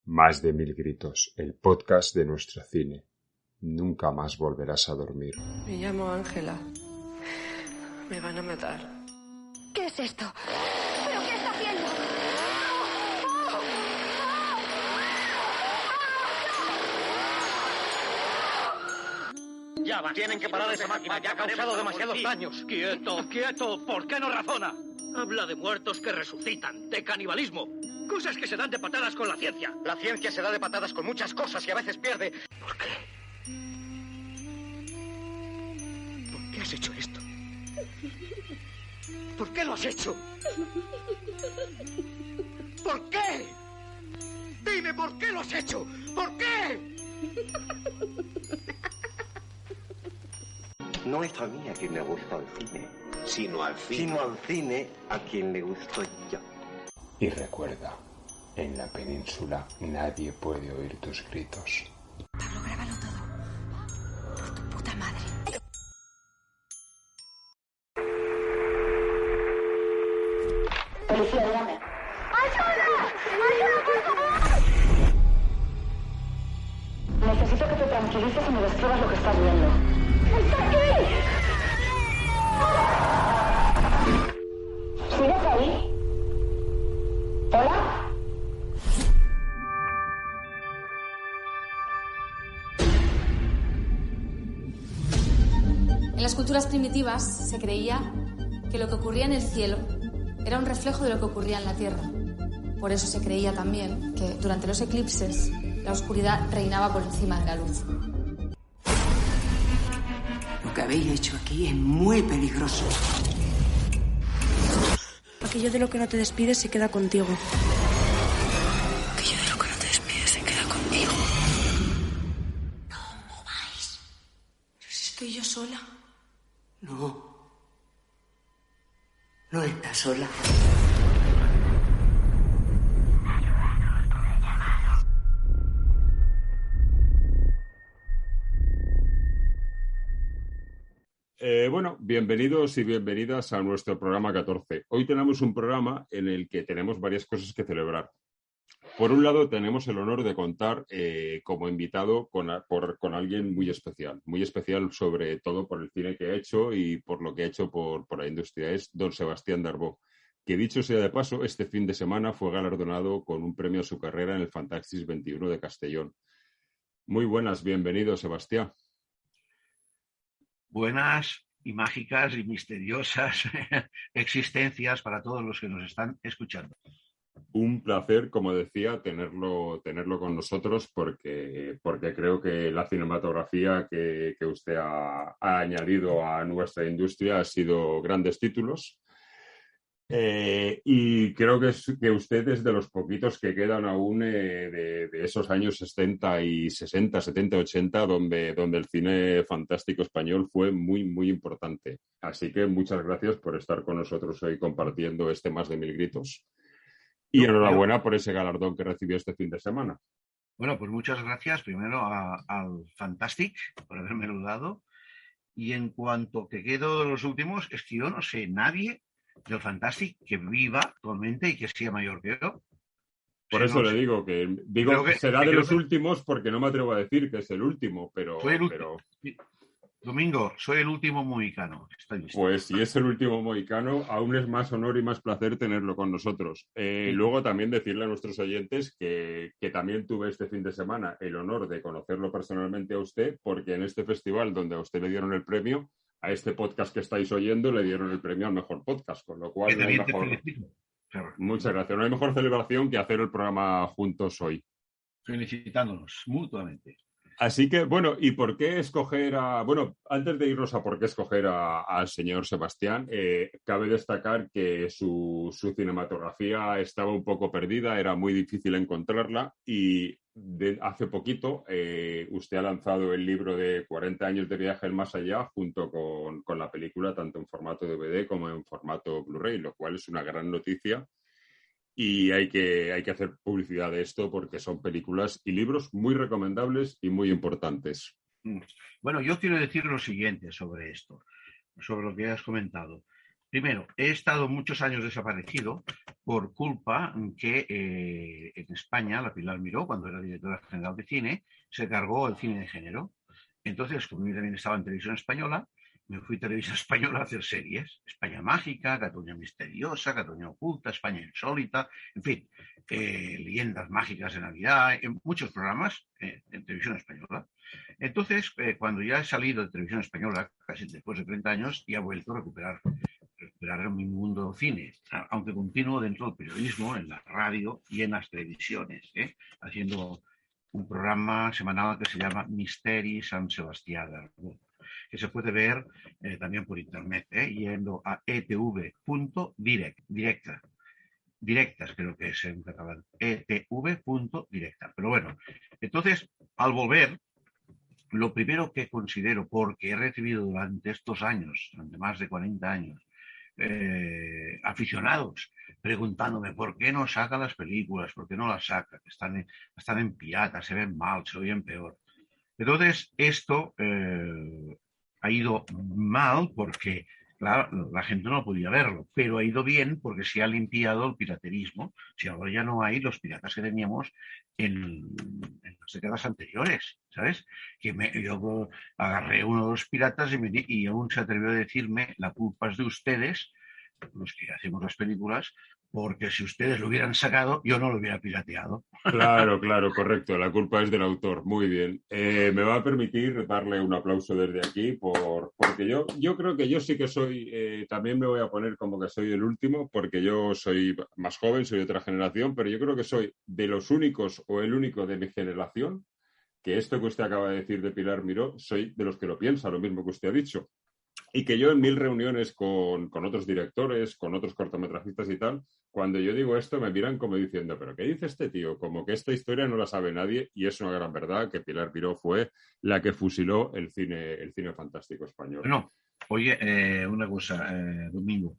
Más de mil gritos, el podcast de nuestro cine. Nunca más volverás a dormir. Me llamo Ángela. Me van a matar. ¿Qué es esto? ¿Pero qué está haciendo? Ya va, tienen que parar esa máquina, ya ha causado demasiados daños. ¡Quieto, quieto! ¿Por qué no razona? Habla de muertos que resucitan, de canibalismo. Cosas que se dan de patadas con la ciencia. La ciencia se da de patadas con muchas cosas y a veces pierde. ¿Por qué? ¿Por qué has hecho esto? ¿Por qué lo has hecho? ¿Por qué? Dime, ¿por qué lo has hecho? ¿Por qué? No es a mí a quien le gusta el cine, sino al cine a quien le gusto yo. Y recuerda, en la península nadie puede oír tus gritos. Pablo, grábalo todo. Por tu puta madre. Policía, dígame. ¡Ayuda! ¡Ayuda, por favor! Necesito que te tranquilices y me describas lo que estás viendo. ¡Está aquí! ¿Sigues ahí? ¿Hola? En las culturas primitivas se creía que lo que ocurría en el cielo era un reflejo de lo que ocurría en la tierra. Por eso se creía también que durante los eclipses la oscuridad reinaba por encima de la luz. Lo que habéis hecho aquí es muy peligroso. Aquello de lo que no te despides se queda contigo. Aquello de lo que no te despides se queda contigo. No mováis. Pero si estoy yo sola. No. No estás sola. Bueno, bienvenidos y bienvenidas a nuestro programa 14. Hoy tenemos un programa en el que tenemos varias cosas que celebrar. Por un lado, tenemos el honor de contar como invitado con alguien muy especial sobre todo por el cine que ha hecho y por lo que ha hecho por la industria. Es don Sebastián Darbó, que dicho sea de paso, este fin de semana fue galardonado con un premio a su carrera en el Fantaxis 21 de Castellón. Muy buenas, bienvenido, Sebastián. Buenas y mágicas y misteriosas existencias para todos los que nos están escuchando. Un placer, como decía, tenerlo con nosotros porque creo que la cinematografía que usted ha añadido a nuestra industria ha sido grandes títulos. Y creo que usted es de los poquitos que quedan aún de esos años 60 y 60, 70, 80, donde el cine fantástico español fue muy, muy importante. Así que muchas gracias por estar con nosotros hoy compartiendo este Más de mil gritos. Y enhorabuena por ese galardón que recibió este fin de semana. Bueno, pues muchas gracias primero al Fantastic por habérmelo dado. Y en cuanto que quedo de los últimos, es que yo no sé nadie del Fantastic que viva actualmente y que sea mayor que yo. Por eso le digo que será de los últimos porque no me atrevo a decir que es el último, pero... Domingo, soy el último mohicano. Pues si es el último mohicano, aún es más honor y más placer tenerlo con nosotros. Luego también decirle a nuestros oyentes que también tuve este fin de semana el honor de conocerlo personalmente a usted, porque en este festival donde a usted le dieron el premio, a este podcast que estáis oyendo le dieron el premio al mejor podcast, con lo cual no hay mejor... Muchas gracias. No hay mejor celebración que hacer el programa juntos hoy. Felicitándonos mutuamente. Así que, bueno, ¿y por qué escoger antes de irnos a por qué escoger al señor Sebastián, cabe destacar que su cinematografía estaba un poco perdida, era muy difícil encontrarla y hace poquito usted ha lanzado el libro de 40 años de viaje al más allá junto con la película, tanto en formato DVD como en formato Blu-ray, lo cual es una gran noticia. Y hay que hacer publicidad de esto porque son películas y libros muy recomendables y muy importantes. Bueno, yo quiero decir lo siguiente sobre esto, sobre lo que has comentado. Primero, he estado muchos años desaparecido por culpa que en España la Pilar Miró, cuando era directora general de cine, se cargó el cine de género. Entonces, como yo también estaba en Televisión Española, me fui a Televisión Española a hacer series. España Mágica, Cataluña Misteriosa, Cataluña Oculta, España Insólita, en fin, Leyendas Mágicas de Navidad, en muchos programas en Televisión Española. Entonces, cuando ya he salido de Televisión Española, casi después de 30 años, ya he vuelto a recuperar mi mundo cine, aunque continúo dentro del periodismo, en la radio y en las televisiones, haciendo un programa semanal que se llama Misteri San Sebastià d'Aragó, que se puede ver también por internet, yendo a directas creo que es en catalán, etv.directa. Pero bueno, entonces, al volver, lo primero que considero, porque he recibido durante estos años, durante más de 40 años, aficionados preguntándome por qué no saca las películas, por qué no las saca, están en pirata, se ven mal, se oyen peor. Entonces, esto ha ido mal porque, claro, la gente no podía verlo, pero ha ido bien porque se ha limpiado el piraterismo. Si ahora ya no hay los piratas que teníamos en las décadas anteriores, ¿sabes? Yo agarré uno de los piratas y aún se atrevió a decirme: la culpa es de ustedes, los que hacemos las películas, porque si ustedes lo hubieran sacado, yo no lo hubiera pirateado. Claro, correcto. La culpa es del autor. Muy bien. Me va a permitir darle un aplauso desde aquí porque yo creo que yo sí que soy, también me voy a poner como que soy el último, porque yo soy más joven, soy de otra generación, pero yo creo que soy de los únicos o el único de mi generación que esto que usted acaba de decir de Pilar Miró, soy de los que lo piensa, lo mismo que usted ha dicho. Y que yo en 1000 reuniones con otros directores, con otros cortometrajistas y tal, cuando yo digo esto me miran como diciendo: ¿pero qué dice este tío? Como que esta historia no la sabe nadie, y es una gran verdad que Pilar Miró fue la que fusiló el cine fantástico español. No, oye, una cosa, Domingo,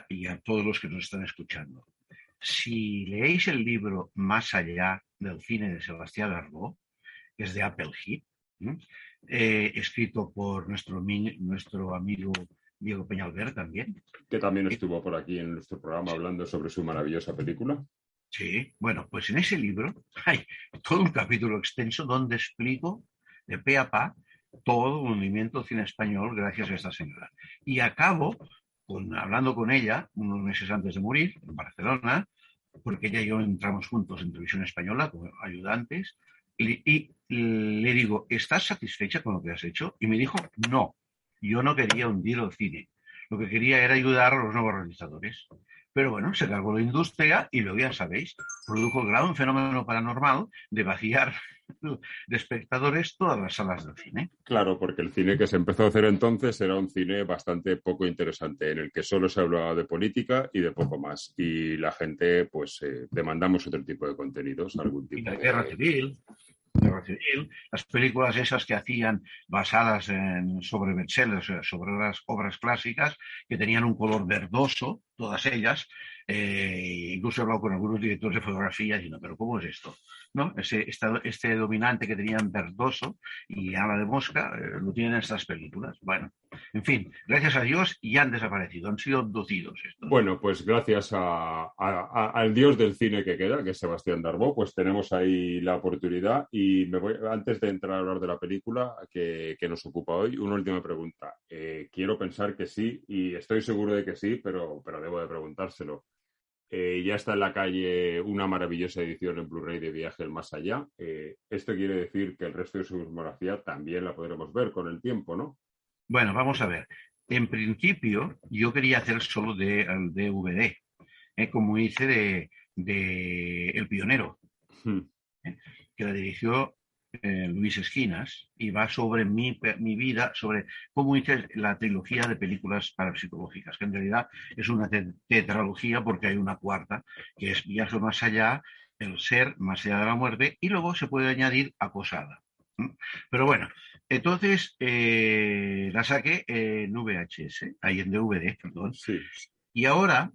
y a todos los que nos están escuchando. Si leéis el libro Más allá del cine de Sebastià d'Aragó, que es de Apple Heap, escrito por nuestro amigo Diego Peñalver también. Que también estuvo por aquí en nuestro programa hablando sobre su maravillosa película. Sí, bueno, pues en ese libro hay todo un capítulo extenso donde explico de pe a pa todo el movimiento del cine español gracias a esta señora. Y acabo hablando con ella unos meses antes de morir, en Barcelona, porque ella y yo entramos juntos en Televisión Española como ayudantes, y le digo: ¿estás satisfecha con lo que has hecho? Y me dijo: no, yo no quería hundir el cine, lo que quería era ayudar a los nuevos realizadores. Pero bueno, se cargó la industria y luego, ya sabéis, produjo el gran fenómeno paranormal de vaciar de espectadores todas las salas del cine. Claro, porque el cine que se empezó a hacer entonces era un cine bastante poco interesante, en el que solo se hablaba de política y de poco más. Y la gente, pues, demandamos otro tipo de contenidos, algún tipo de guerra civil. Las películas esas que hacían basadas sobre bestsellers, sobre obras clásicas, que tenían un color verdoso, todas ellas. Incluso he hablado con algunos directores de fotografía diciendo: ¿pero cómo es esto? ¿No? Este dominante que tenían verdoso y ala de mosca, lo tienen en estas películas. Bueno, en fin, gracias a Dios ya han desaparecido, han sido abducidos estos. Bueno, pues gracias al dios del cine que queda, que es Sebastián d'Aragó, pues tenemos ahí la oportunidad. Y antes de entrar a hablar de la película que nos ocupa hoy, una última pregunta. Quiero pensar que sí, y estoy seguro de que sí, pero debo de preguntárselo. Ya está en la calle una maravillosa edición en Blu-ray de Viaje al Más Allá. Esto quiere decir que el resto de su filmografía también la podremos ver con el tiempo, ¿no? Bueno, vamos a ver. En principio, yo quería hacer solo el DVD, como hice de El Pionero, que la dirigió Luis Esquinas, y va sobre mi vida, sobre cómo hice la trilogía de películas parapsicológicas, que en realidad es una tetralogía porque hay una cuarta, que es Viaje más allá, El ser, Más allá de la muerte, y luego se puede añadir Acosada. Pero bueno, entonces la saqué en VHS, ahí en DVD, perdón. Sí. Y ahora,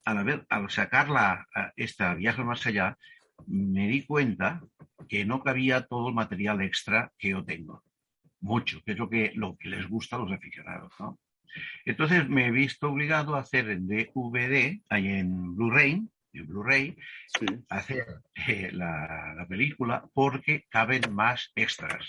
al sacarla, esta Viaje más allá, me di cuenta que no cabía todo el material extra que yo tengo. Mucho, que es lo que les gusta a los aficionados, ¿no? Entonces me he visto obligado a hacer en DVD, ahí en Blu-ray, Sí. hacer la película porque caben más extras.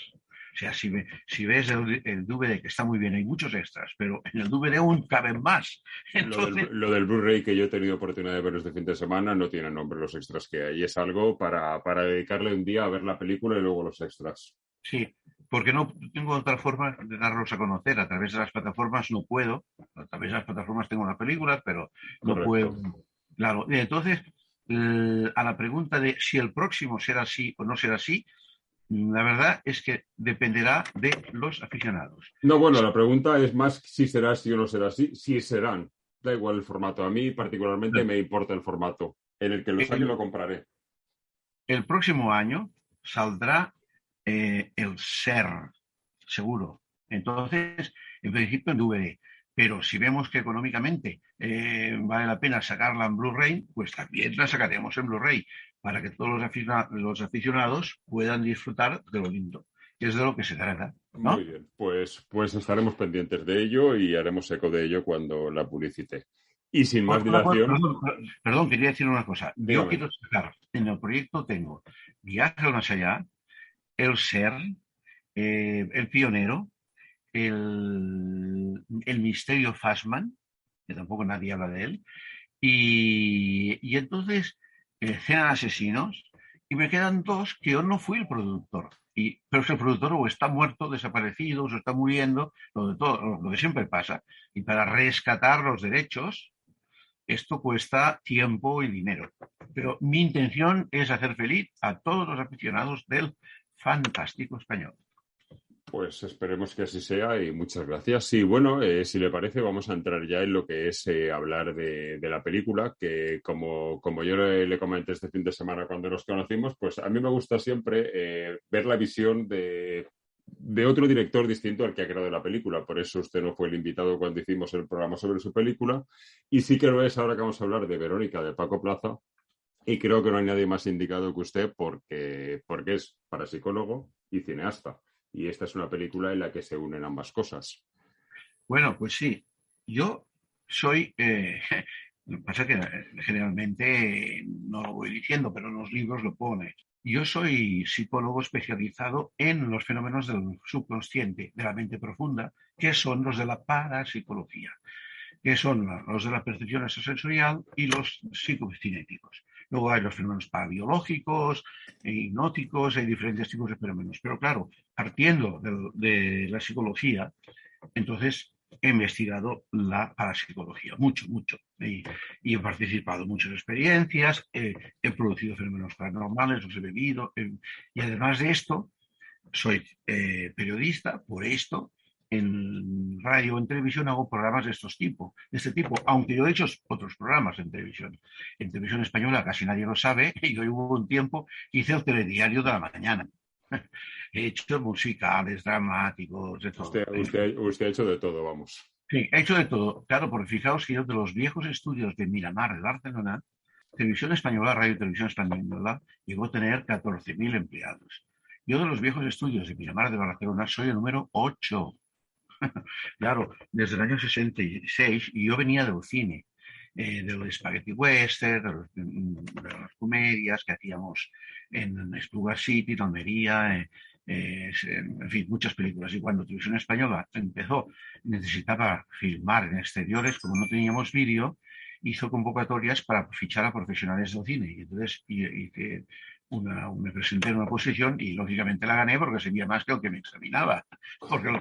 O sea, si ves el DVD, que está muy bien, hay muchos extras, pero en el DVD aún caben más. Entonces, Lo del Blu-ray que yo he tenido oportunidad de ver este fin de semana no tiene nombre los extras que hay. Es algo para dedicarle un día a ver la película y luego los extras. sí, porque no tengo otra forma de darlos a conocer. A través de las plataformas no puedo. A través de las plataformas tengo las películas, pero no Correcto. puedo. Claro, y entonces, a la pregunta de si el próximo será así o no será así, la verdad es que dependerá de los aficionados. No, bueno, la pregunta es más si será así o no será así. Si serán. Da igual el formato. A mí particularmente me importa el formato. En el que lo saque lo compraré. El próximo año saldrá el SER, seguro. Entonces, en principio en DVD. Pero si vemos que económicamente vale la pena sacarla en Blu-ray, pues también la sacaremos en Blu-ray para que todos los aficionados puedan disfrutar de lo lindo, que es de lo que se trata, ¿no? Muy bien, pues estaremos pendientes de ello y haremos eco de ello cuando la publicite. Y sin más dilación... Perdón, quería decir una cosa. Dígame. Yo quiero sacar, en el proyecto tengo Viaje al Más Allá, el SER, El Pionero, el Misterio Fassman, que tampoco nadie habla de él, y entonces Cena de Asesinos, y me quedan dos que yo no fui el productor. Pero es que el productor o está muerto, desaparecido, o se está muriendo, lo que siempre pasa. Y para rescatar los derechos, esto cuesta tiempo y dinero. Pero mi intención es hacer feliz a todos los aficionados del fantástico español. Pues esperemos que así sea y muchas gracias. Sí, bueno, si le parece, vamos a entrar ya en lo que es hablar de la película, que como yo le comenté este fin de semana cuando nos conocimos, pues a mí me gusta siempre ver la visión de otro director distinto al que ha creado la película. Por eso usted no fue el invitado cuando hicimos el programa sobre su película. Y sí que lo es ahora que vamos a hablar de Verónica, de Paco Plaza. Y creo que no hay nadie más indicado que usted porque es parapsicólogo y cineasta. Y esta es una película en la que se unen ambas cosas. Bueno, pues sí. Yo soy... lo que pasa es que generalmente no lo voy diciendo, pero en los libros lo pone. Yo soy psicólogo especializado en los fenómenos del subconsciente, de la mente profunda, que son los de la parapsicología, que son los de la percepción extrasensorial y los psicocinéticos. Luego hay los fenómenos parabiológicos, hipnóticos, hay diferentes tipos de fenómenos. Pero claro, partiendo de la psicología, entonces he investigado la parapsicología, mucho. Y he participado en muchas experiencias, he producido fenómenos paranormales, los he vivido. Y además de esto, soy periodista, por esto. En radio o en televisión hago programas de este tipo, aunque yo he hecho otros programas en televisión. En televisión española casi nadie lo sabe, y yo hubo un tiempo que hice el telediario de la mañana. He hecho musicales, dramáticos, de todo. Usted ha hecho de todo, vamos. Sí, he hecho de todo. Claro, porque fijaos que yo de los viejos estudios de Miramar de Barcelona, Televisión Española, Radio y Televisión Española, llegó a tener 14.000 empleados. Yo de los viejos estudios de Miramar de Barcelona soy el número 8. Claro, desde el año 66, y yo venía del cine, del spaghetti western, de las comedias que hacíamos en Stuart City, en Almería, en fin, muchas películas. Y cuando Televisión Española empezó, necesitaba filmar en exteriores, como no teníamos vídeo, hizo convocatorias para fichar a profesionales del cine. Y entonces me presenté en una posición y lógicamente la gané porque sería más que el que me examinaba, porque el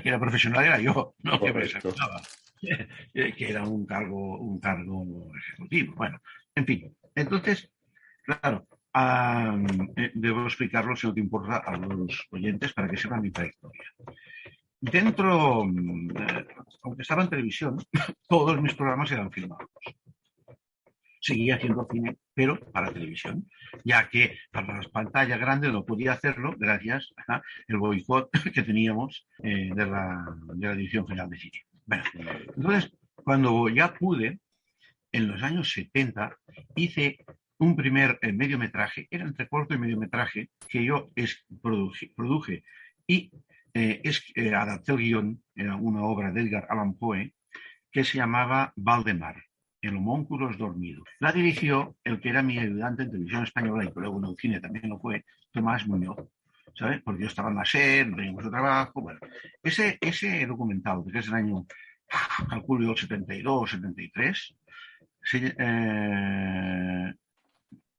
que era profesional era yo, no el que me examinaba, que era un cargo ejecutivo. Bueno, en fin, entonces, claro, debo explicarlo, si no te importa, a los oyentes para que sepan mi trayectoria. Dentro, aunque estaba en televisión, todos mis programas eran filmados. Seguía haciendo cine, pero para televisión, ya que para las pantallas grandes no podía hacerlo gracias al boicot que teníamos de la Dirección General de Cine. Bueno, entonces, cuando ya pude, en los años 70, hice un primer mediometraje, era entre corto y mediometraje, que yo produje y adapté el guión, era una obra de Edgar Allan Poe, que se llamaba Valdemar, el homúnculo dormido. La dirigió el que era mi ayudante en televisión española y que luego en el cine también lo fue, Tomás Muñoz, ¿sabes? Porque yo estaba en la SER, no teníamos trabajo. Bueno, ese documental, que es del año, calculo, 72, 73,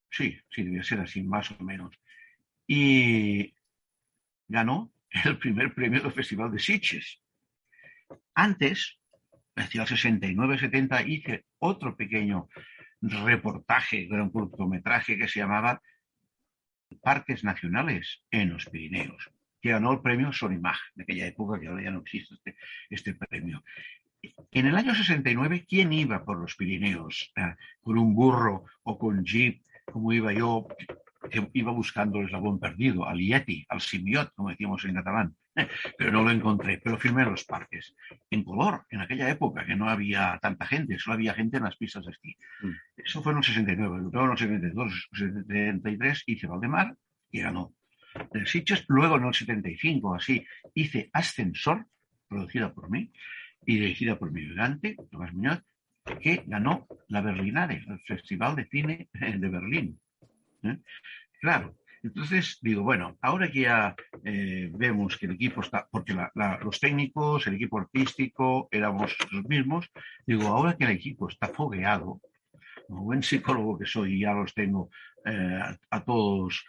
sí, debía ser así, más o menos. Y ganó el primer premio del Festival de Sitges. Antes, hacia el 69-70, hice otro pequeño reportaje, era un cortometraje que se llamaba Parques Nacionales en los Pirineos, que ganó el premio Sonimag, de aquella época, que ahora ya no existe este premio. En el año 69, ¿quién iba por los Pirineos? ¿Con un burro o con jeep, como iba yo? Iba buscando el eslabón perdido, al yeti, al simiot, como decíamos en catalán, pero no lo encontré, pero firmé los parques. En color, en aquella época, que no había tanta gente, solo había gente en las pistas de esquí. Eso fue en el 69, luego en el 72, 73 hice Valdemar y ganó. En Sitges, luego en el 75, así, hice Ascensor, producida por mí y dirigida por mi ayudante, Tomás Muñoz, que ganó la Berlinale, el Festival de Cine de Berlín. Claro, entonces digo, bueno, ahora que ya vemos que el equipo está, porque los técnicos, el equipo artístico, éramos los mismos, digo, ahora que el equipo está fogueado, como buen psicólogo que soy, ya los tengo a todos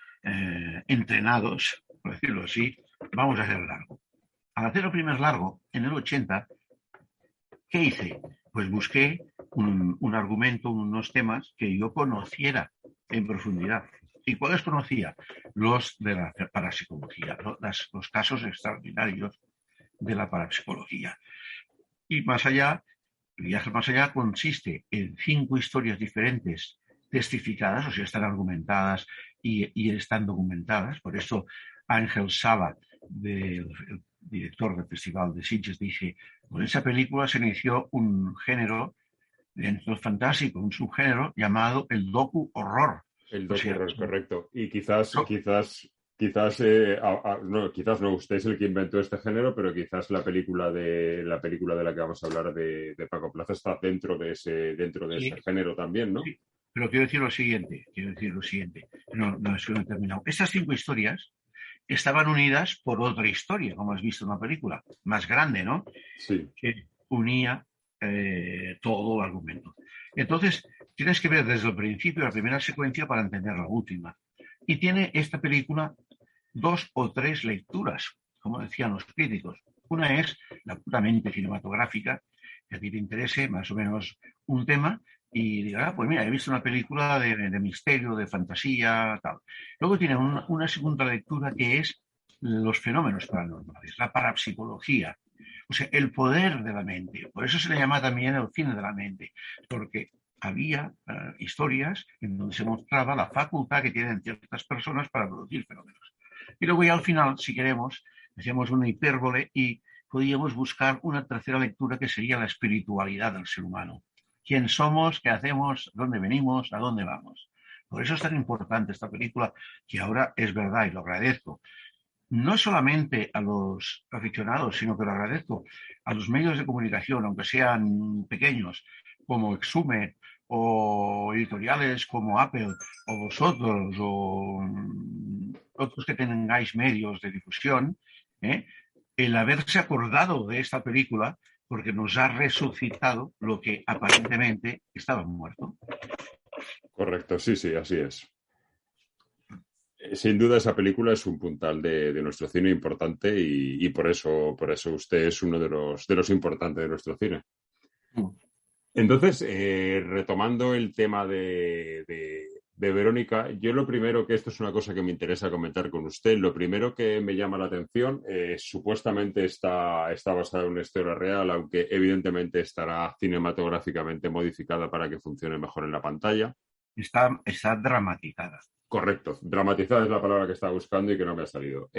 entrenados, por decirlo así, vamos a hacer el largo. Al hacer el primer largo, en el 80, ¿qué hice? Pues busqué un argumento, unos temas que yo conociera en profundidad. ¿Y cuáles conocía? Los de la parapsicología, los casos extraordinarios de la parapsicología. Y más allá, el viaje más allá consiste en 5 historias diferentes testificadas, o sea, están argumentadas y están documentadas. Por eso Ángel Sala, el director del Festival de Sitges, dice, con esa película se inició un género dentro del fantástico, un subgénero llamado el docu-horror. El docu-horror, es correcto. Y quizás no, usted es el que inventó este género, pero quizás la película de la que vamos a hablar de Paco Plaza está dentro de ese género también, ¿no? Sí, pero quiero decir lo siguiente, no es que no he terminado. Estas 5 historias estaban unidas por otra historia, como has visto en la película, más grande, ¿no? Sí. Que unía todo el argumento. Entonces, tienes que ver desde el principio la primera secuencia para entender la última. Y tiene esta película 2 o 3 lecturas, como decían los críticos. Una es la puramente cinematográfica, que a ti te interese más o menos un tema y digas, pues mira, he visto una película de misterio, de fantasía, tal. Luego tiene una segunda lectura que es los fenómenos paranormales, la parapsicología. O sea, el poder de la mente. Por eso se le llama también el cine de la mente, porque había historias en donde se mostraba la facultad que tienen ciertas personas para producir fenómenos. Y luego ya al final, si queremos, hacíamos una hipérbole y podíamos buscar una tercera lectura que sería la espiritualidad del ser humano. ¿Quién somos? ¿Qué hacemos? ¿Dónde venimos? ¿A dónde vamos? Por eso es tan importante esta película, que ahora es verdad y lo agradezco. No solamente a los aficionados, sino que lo agradezco a los medios de comunicación, aunque sean pequeños, como Exhume, o editoriales como Apple, o vosotros, o otros que tengáis medios de difusión, el haberse acordado de esta película, porque nos ha resucitado lo que aparentemente estaba muerto. Correcto, sí, así es. Sin duda esa película es un puntal de nuestro cine importante y por eso usted es uno de los importantes de nuestro cine. Entonces, retomando el tema de Verónica, yo lo primero, que esto es una cosa que me interesa comentar con usted, lo primero que me llama la atención, supuestamente está basada en una historia real, aunque evidentemente estará cinematográficamente modificada para que funcione mejor en la pantalla. Está dramatizada. Correcto, dramatizada es la palabra que estaba buscando y que no me ha salido.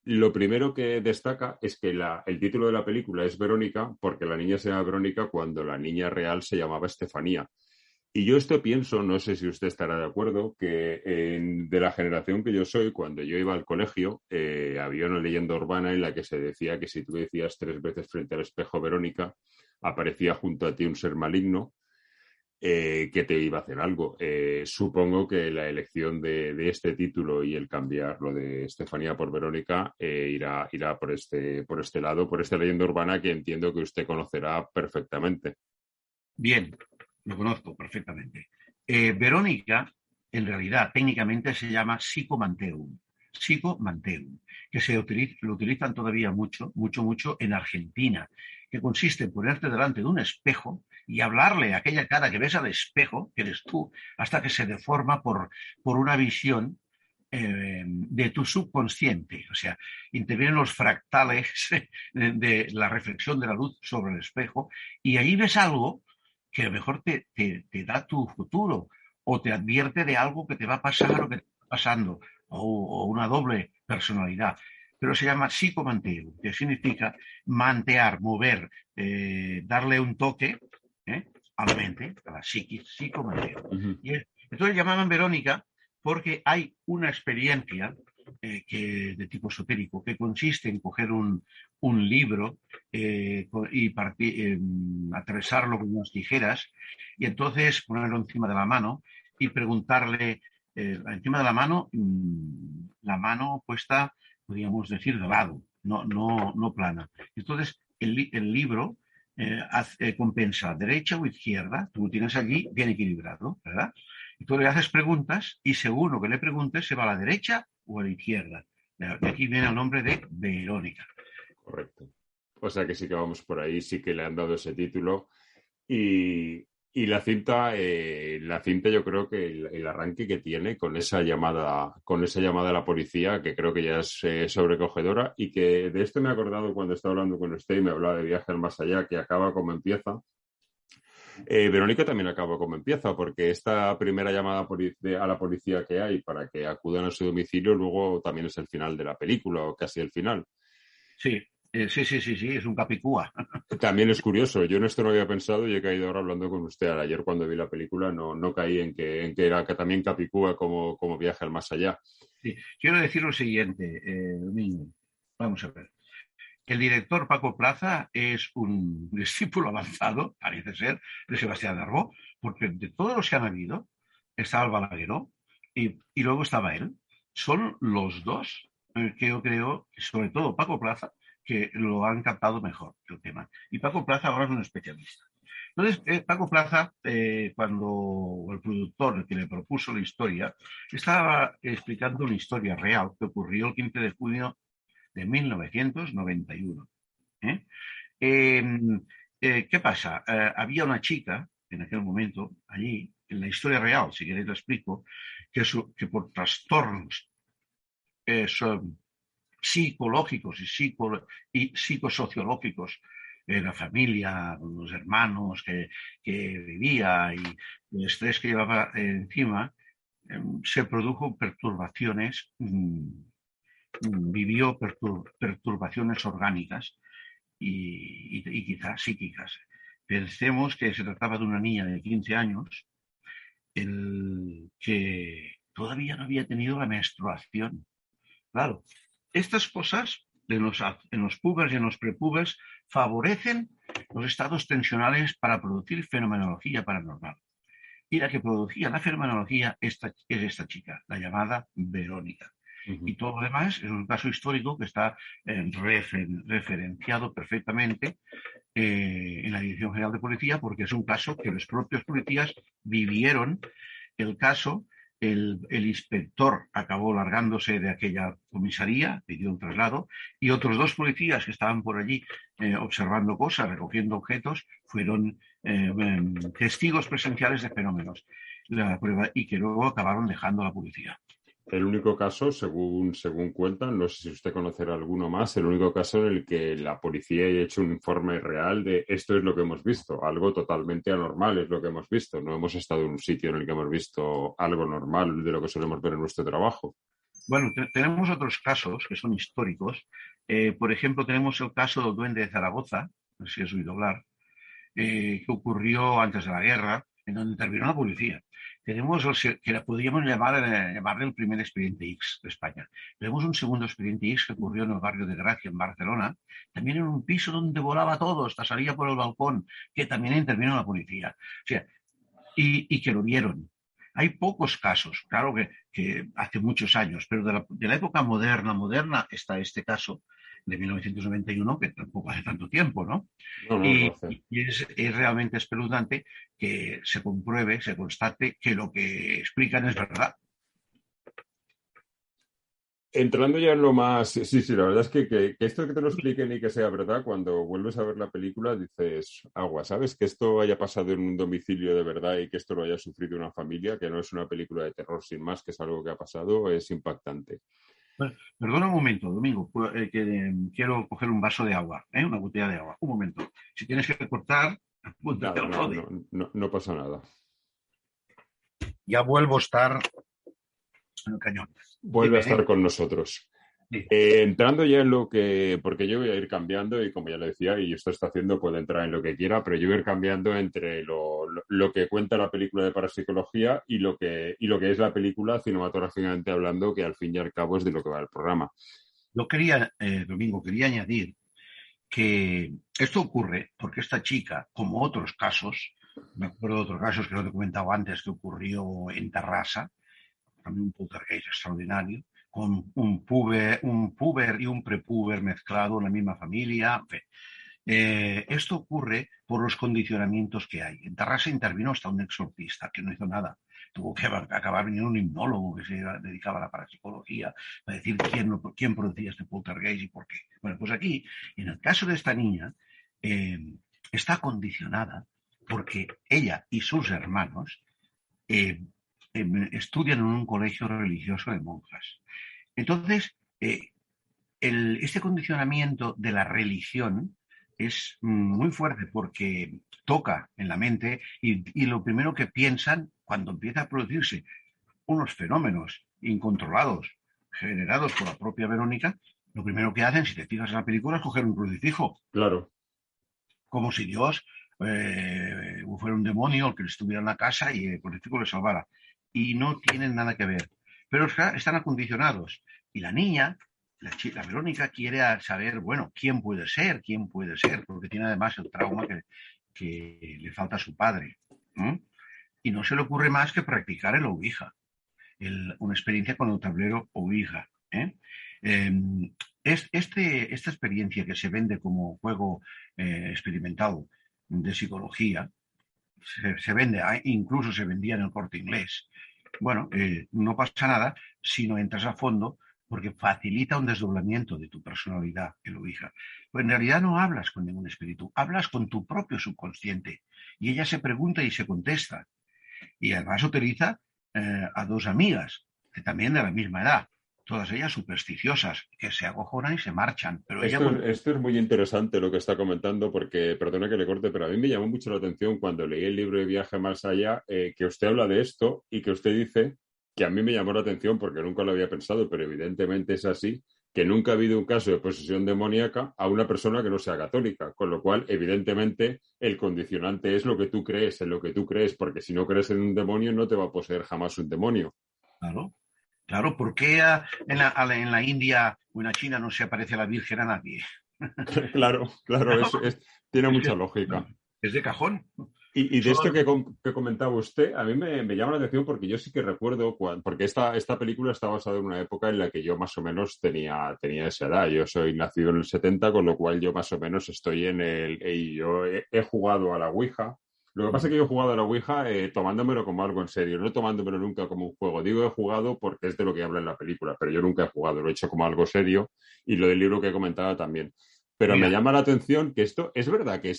Lo primero que destaca es que el título de la película es Verónica porque la niña se llama Verónica cuando la niña real se llamaba Estefanía. Y yo esto pienso, no sé si usted estará de acuerdo, que de la generación que yo soy, cuando yo iba al colegio, había una leyenda urbana en la que se decía que si tú decías 3 veces frente al espejo Verónica, aparecía junto a ti un ser maligno que te iba a hacer algo. Supongo que la elección de este título y el cambiar lo de Estefanía por Verónica irá por este lado, por esta leyenda urbana que entiendo que usted conocerá perfectamente. Bien, lo conozco perfectamente. Verónica, en realidad, técnicamente se llama psicomanteum, que lo utilizan todavía mucho en Argentina, que consiste en ponerte delante de un espejo y hablarle a aquella cara que ves al espejo, que eres tú, hasta que se deforma por una visión de tu subconsciente. O sea, intervienen los fractales de la reflexión de la luz sobre el espejo y ahí ves algo que a lo mejor te da tu futuro o te advierte de algo que te va a pasar o que te está pasando, o una doble personalidad. Pero se llama psicomanteo, que significa mantear, mover, darle un toque a la mente, a la psiquis, psicomanteo. Entonces llamaban Verónica porque hay una experiencia de tipo esotérico que consiste en coger un libro y atravesarlo con unas tijeras y entonces ponerlo encima de la mano y preguntarle, encima de la mano puesta, podríamos decir, de lado, no plana. Entonces el libro compensa derecha o izquierda, tú lo tienes allí bien equilibrado, ¿verdad? Y tú le haces preguntas y según lo que le preguntes se va a la derecha o a la izquierda. De aquí viene el nombre de Verónica. Correcto. O sea que sí que vamos por ahí, sí que le han dado ese título. Y la cinta yo creo que el arranque que tiene con esa llamada a la policía, que creo que ya es sobrecogedora, y que de esto me he acordado cuando estaba hablando con usted y me hablaba de Viaje al Más Allá, que acaba como empieza. Verónica también acaba como empieza, porque esta primera llamada a la policía que hay para que acudan a su domicilio luego también es el final de la película, o casi el final. Sí, es un capicúa. También es curioso, yo en esto no había pensado y he caído ahora hablando con usted. Ayer cuando vi la película no caí en que era que también capicúa como Viaje al Más Allá. Sí. Quiero decir lo siguiente, niño. Vamos a ver. El director Paco Plaza es un discípulo avanzado, parece ser, de Sebastián Darbo, porque de todos los que han habido, estaba el Balagueró y luego estaba él. Son los dos que yo creo, sobre todo Paco Plaza, que lo han captado mejor el tema. Y Paco Plaza ahora es un especialista. Entonces, Paco Plaza, cuando el productor, el que le propuso la historia, estaba explicando una historia real que ocurrió el 15 de junio de 1991. ¿Qué pasa? Había una chica en aquel momento allí, en la historia real, si queréis lo explico, que por trastornos psicológicos y psicosociológicos de la familia, los hermanos que vivía y el estrés que llevaba encima, se produjo perturbaciones, vivió perturbaciones orgánicas y quizás psíquicas. Pensemos que se trataba de una niña de 15 años que todavía no había tenido la menstruación. Claro, estas cosas en los pubers y en los prepubers favorecen los estados tensionales para producir fenomenología paranormal. Y la que producía la fenomenología es esta chica, la llamada Verónica. Y todo lo demás es un caso histórico que está referenciado perfectamente en la Dirección General de Policía, porque es un caso que los propios policías vivieron el caso. El inspector acabó largándose de aquella comisaría, pidió un traslado, y otros 2 policías que estaban por allí observando cosas, recogiendo objetos, fueron testigos presenciales de fenómenos y que luego acabaron dejando la policía. El único caso, según cuentan, no sé si usted conocerá alguno más, el único caso en el que la policía haya hecho un informe real de esto es lo que hemos visto, algo totalmente anormal es lo que hemos visto. No hemos estado en un sitio en el que hemos visto algo normal de lo que solemos ver en nuestro trabajo. Bueno, tenemos otros casos que son históricos. Por ejemplo, tenemos el caso del Duende de Zaragoza, no sé si has oído hablar, que ocurrió antes de la guerra, en donde intervino la policía. Tenemos que podríamos llamarle el primer expediente X de España. Tenemos un segundo expediente X que ocurrió en el barrio de Gracia, en Barcelona, también en un piso donde volaba todo, hasta salía por el balcón, que también intervino la policía. O sea, y que lo vieron. Hay pocos casos, claro que hace muchos años, pero de la época moderna está este caso de 1991, que tampoco hace tanto tiempo, ¿no? No hace. Y es realmente espeluznante que se compruebe, se constate que lo que explican es verdad. Entrando ya en lo más... Sí, la verdad es que esto que te lo expliquen y que sea verdad, cuando vuelves a ver la película dices, agua, ¿sabes? Que esto haya pasado en un domicilio de verdad y que esto lo haya sufrido una familia, que no es una película de terror sin más, que es algo que ha pasado, es impactante. Bueno, perdona un momento, Domingo, que quiero coger un vaso de agua, una botella de agua. Un momento. Si tienes que cortar, apúntate. No pasa nada. Ya vuelvo a estar en el cañón. Vuelve a estar con nosotros. Sí. Entrando ya en lo que... Porque yo voy a ir cambiando y como ya le decía, y esto está haciendo, puede entrar en lo que quiera, pero yo voy a ir cambiando entre lo que cuenta la película de parapsicología y lo que es la película cinematográficamente hablando, que al fin y al cabo es de lo que va el programa. Yo quería, Domingo, añadir que esto ocurre porque esta chica, como otros casos, me acuerdo de otros casos que no te he comentado antes, que ocurrió en Terrassa, también un poltergeist extraordinario, con un puber y un prepuber mezclado en la misma familia. Esto ocurre por los condicionamientos que hay. En Terrassa intervino hasta un exorcista que no hizo nada. Tuvo que acabar viniendo un hipnólogo que se dedicaba a la parapsicología para decir quién producía este poltergeist y por qué. Bueno, pues aquí, en el caso de esta niña, está condicionada porque ella y sus hermanos estudian en un colegio religioso de monjas. Entonces, este condicionamiento de la religión es muy fuerte porque toca en la mente y lo primero que piensan cuando empieza a producirse unos fenómenos incontrolados generados por la propia Verónica, lo primero que hacen, si te fijas en la película, es coger un crucifijo. Claro. Como si Dios fuera un demonio el que estuviera en la casa y el crucifijo le salvara. Y no tienen nada que ver. Pero están acondicionados. Y la niña, la Verónica, quiere saber, bueno, ¿quién puede ser? Porque tiene además el trauma que le falta a su padre. Y no se le ocurre más que practicar el Ouija. Una experiencia con el tablero Ouija. Esta experiencia que se vende como juego experimental de psicología, se vende, incluso se vendía en el Corte Inglés. Bueno, no pasa nada si no entras a fondo, porque facilita un desdoblamiento de tu personalidad, el Ouija. Pues en realidad no hablas con ningún espíritu, hablas con tu propio subconsciente. Y ella se pregunta y se contesta. Y además utiliza a dos amigas, que también de la misma edad, todas ellas supersticiosas, que se acojonan y se marchan. Pero esto es muy interesante lo que está comentando, porque, perdona que le corte, pero a mí me llamó mucho la atención cuando leí el libro de Viaje más allá, que usted habla de esto y que usted dice, que a mí me llamó la atención porque nunca lo había pensado, pero evidentemente es así, que nunca ha habido un caso de posesión demoníaca a una persona que no sea católica, con lo cual, evidentemente, el condicionante es lo que tú crees, en lo que tú crees, porque si no crees en un demonio no te va a poseer jamás un demonio. Claro, ¿por qué en la India o en la China no se aparece la Virgen a nadie? Claro, tiene mucha lógica. Es de cajón. Y de esto que comentaba usted, a mí me llama la atención porque yo sí que recuerdo, porque esta película está basada en una época en la que yo más o menos tenía esa edad. Yo soy nacido en el 70, con lo cual yo más o menos estoy yo he jugado a la Ouija. Lo que pasa es que yo he jugado a la Ouija tomándomelo como algo en serio, no tomándomelo nunca como un juego. Digo he jugado porque es de lo que habla en la película, pero yo nunca he jugado, lo he hecho como algo serio y lo del libro que comentaba también. Pero me llama la atención que esto, es verdad que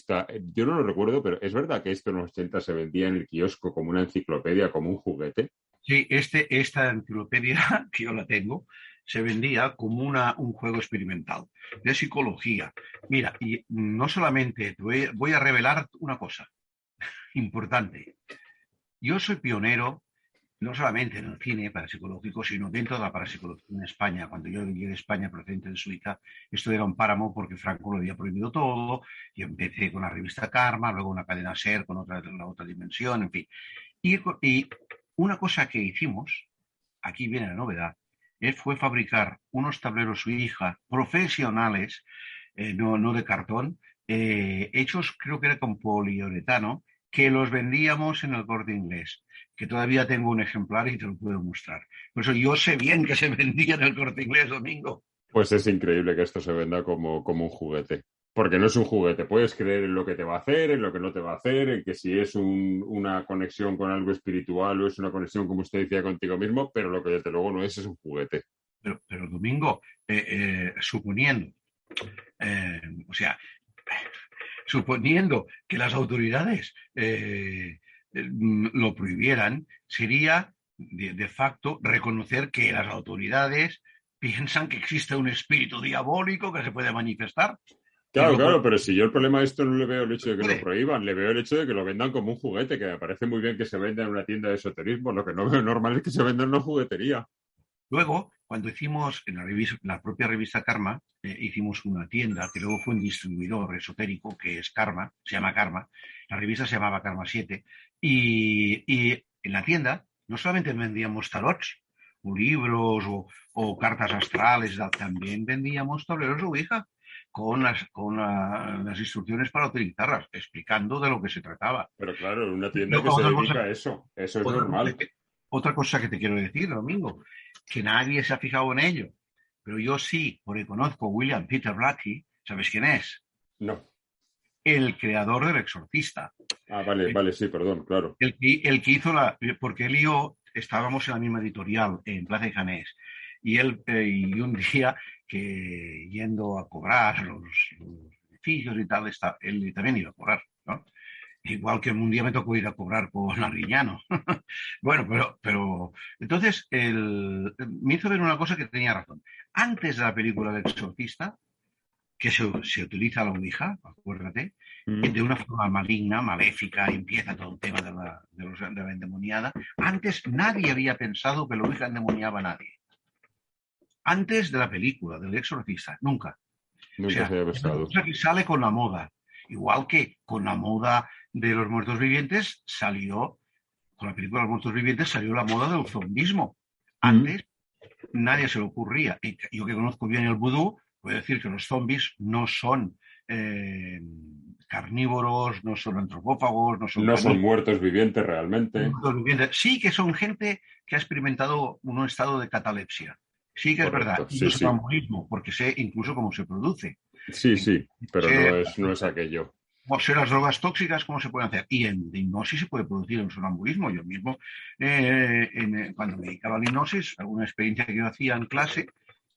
yo no lo recuerdo, pero es verdad que esto en los 80 se vendía en el kiosco como una enciclopedia, como un juguete. Sí, esta enciclopedia, que yo la tengo, se vendía como un juego experimental de psicología. Mira, y no solamente, voy a revelar una cosa importante. Yo soy pionero no solamente en el cine parapsicológico, sino dentro de la parapsicología en España. Cuando yo llegué a España procedente de Suiza, esto era un páramo porque Franco lo había prohibido todo. Yo empecé con la revista Karma, luego una cadena SER con la otra dimensión, en fin. Y una cosa que hicimos, aquí viene la novedad, fue fabricar unos tableros Ouija profesionales, no de cartón, hechos creo que era con poliuretano, que los vendíamos en el Corte Inglés, que todavía tengo un ejemplar y te lo puedo mostrar. Por eso yo sé bien que se vendía en el Corte Inglés, Domingo. Pues es increíble que esto se venda como un juguete. Porque no es un juguete. Puedes creer en lo que te va a hacer, en lo que no te va a hacer, en que si es una conexión con algo espiritual o es una conexión, como usted decía, contigo mismo, pero lo que desde luego no es un juguete. Pero Domingo, suponiendo, suponiendo que las autoridades lo prohibieran, sería de facto reconocer que las autoridades piensan que existe un espíritu diabólico que se puede manifestar. Claro, pero si yo el problema de esto no le veo el hecho de que lo prohíban, le veo el hecho de que lo vendan como un juguete, que me parece muy bien que se venda en una tienda de esoterismo, lo que no veo normal es que se venda en una juguetería. Luego, cuando hicimos en la propia revista Karma, hicimos una tienda que luego fue un distribuidor esotérico que es Karma, se llama Karma, la revista se llamaba Karma 7, y en la tienda no solamente vendíamos tarots o libros o cartas astrales, también vendíamos tableros de Ouija con las instrucciones para utilizarlas, explicando de lo que se trataba. Pero claro, en una tienda que se dedica a eso es normal. Otra cosa que te quiero decir, Domingo, que nadie se ha fijado en ello, pero yo sí, porque conozco a William Peter Blatty. ¿Sabes quién es? No. El creador del Exorcista. Vale, sí, perdón, claro. El que hizo porque él y yo estábamos en la misma editorial, en Plaza de Janés, y un día que yendo a cobrar los beneficios y tal, él también iba a cobrar, ¿no? Igual que un día me tocó ir a cobrar con Arguiñano. Bueno, pero entonces me hizo ver una cosa que tenía razón. Antes de la película del Exorcista, que se utiliza la Ouija, acuérdate, de una forma maligna, maléfica, empieza todo el tema de la endemoniada. Antes nadie había pensado que la Ouija endemoniaba a nadie. Antes de la película del Exorcista, nunca. Nunca se había pensado. Es una cosa que sale con la moda. Igual que con la moda de los muertos vivientes con la película de los muertos vivientes salió la moda del zombismo. Antes nadie se le ocurría. Y yo que conozco bien el vudú, puedo decir que los zombies no son carnívoros, no son antropófagos, no son muertos vivientes realmente. Sí que son gente que ha experimentado un estado de catalepsia. Sí que Correcto, es verdad. Sí, y sonambulismo, porque sé incluso cómo se produce. Sí, pero no es aquello. O sea, las drogas tóxicas, ¿cómo se pueden hacer? Y en hipnosis se puede producir un sonambulismo. Yo mismo, cuando me dedicaba a la hipnosis, alguna experiencia que yo hacía en clase,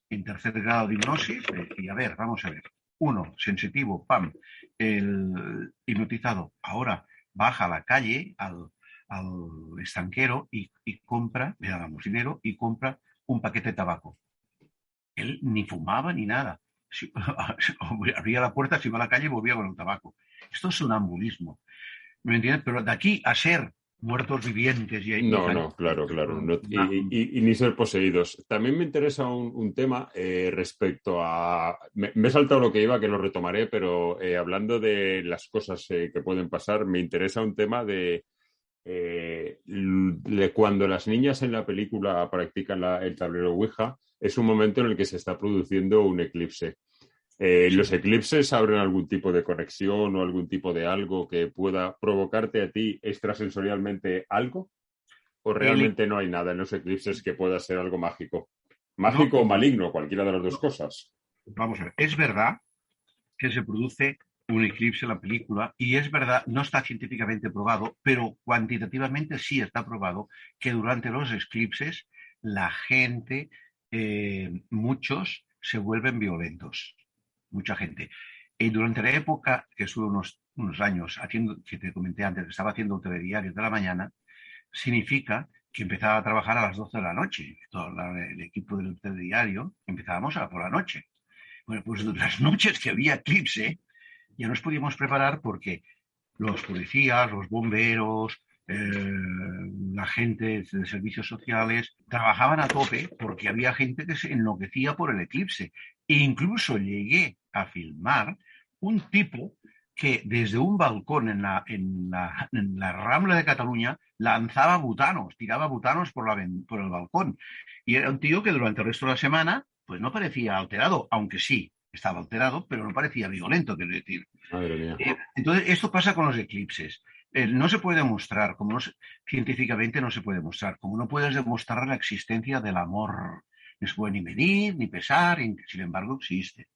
en tercer grado de hipnosis, y vamos a ver. 1, sensitivo, pam, el hipnotizado. Ahora baja a la calle, al estanquero, y compra, le damos dinero, y compra un paquete de tabaco. Él ni fumaba ni nada. Abría la puerta, se iba a la calle y volvía con el tabaco. Esto es sonambulismo. ¿Me entiendes? Pero de aquí a ser muertos vivientes claro. Y ni ser poseídos. También me interesa un tema respecto a... Me he saltado lo que iba, que lo retomaré, pero hablando de las cosas que pueden pasar, me interesa un tema de cuando las niñas en la película practican el tablero Ouija, es un momento en el que se está produciendo un eclipse. ¿Los eclipses abren algún tipo de conexión o algún tipo de algo que pueda provocarte a ti extrasensorialmente algo? ¿O realmente no hay nada en los eclipses que pueda ser algo mágico? Mágico o maligno, cualquiera de las dos cosas. Vamos a ver, es verdad que se produce un eclipse en la película y es verdad, no está científicamente probado, pero cuantitativamente sí está probado que durante los eclipses la gente, muchos se vuelven violentos. Mucha gente. Y durante la época que estuve unos años haciendo, que te comenté antes, que estaba haciendo telediarios de la mañana, significa que empezaba a trabajar a las 12 de la noche. Todo el equipo del telediario empezábamos por la noche. Bueno, pues las noches que había eclipse, ya nos podíamos preparar porque los policías, los bomberos, la gente de servicios sociales, trabajaban a tope porque había gente que se enloquecía por el eclipse. E incluso llegué a filmar un tipo que desde un balcón en la Rambla de Cataluña lanzaba butanos, tiraba butanos por el balcón. Y era un tío que durante el resto de la semana pues no parecía alterado, aunque sí estaba alterado, pero no parecía violento, quiero decir. Madre mía. Entonces, esto pasa con los eclipses. No se puede demostrar, científicamente no se puede demostrar, como no puedes demostrar la existencia del amor. No se puede ni medir, ni pesar, sin embargo existe.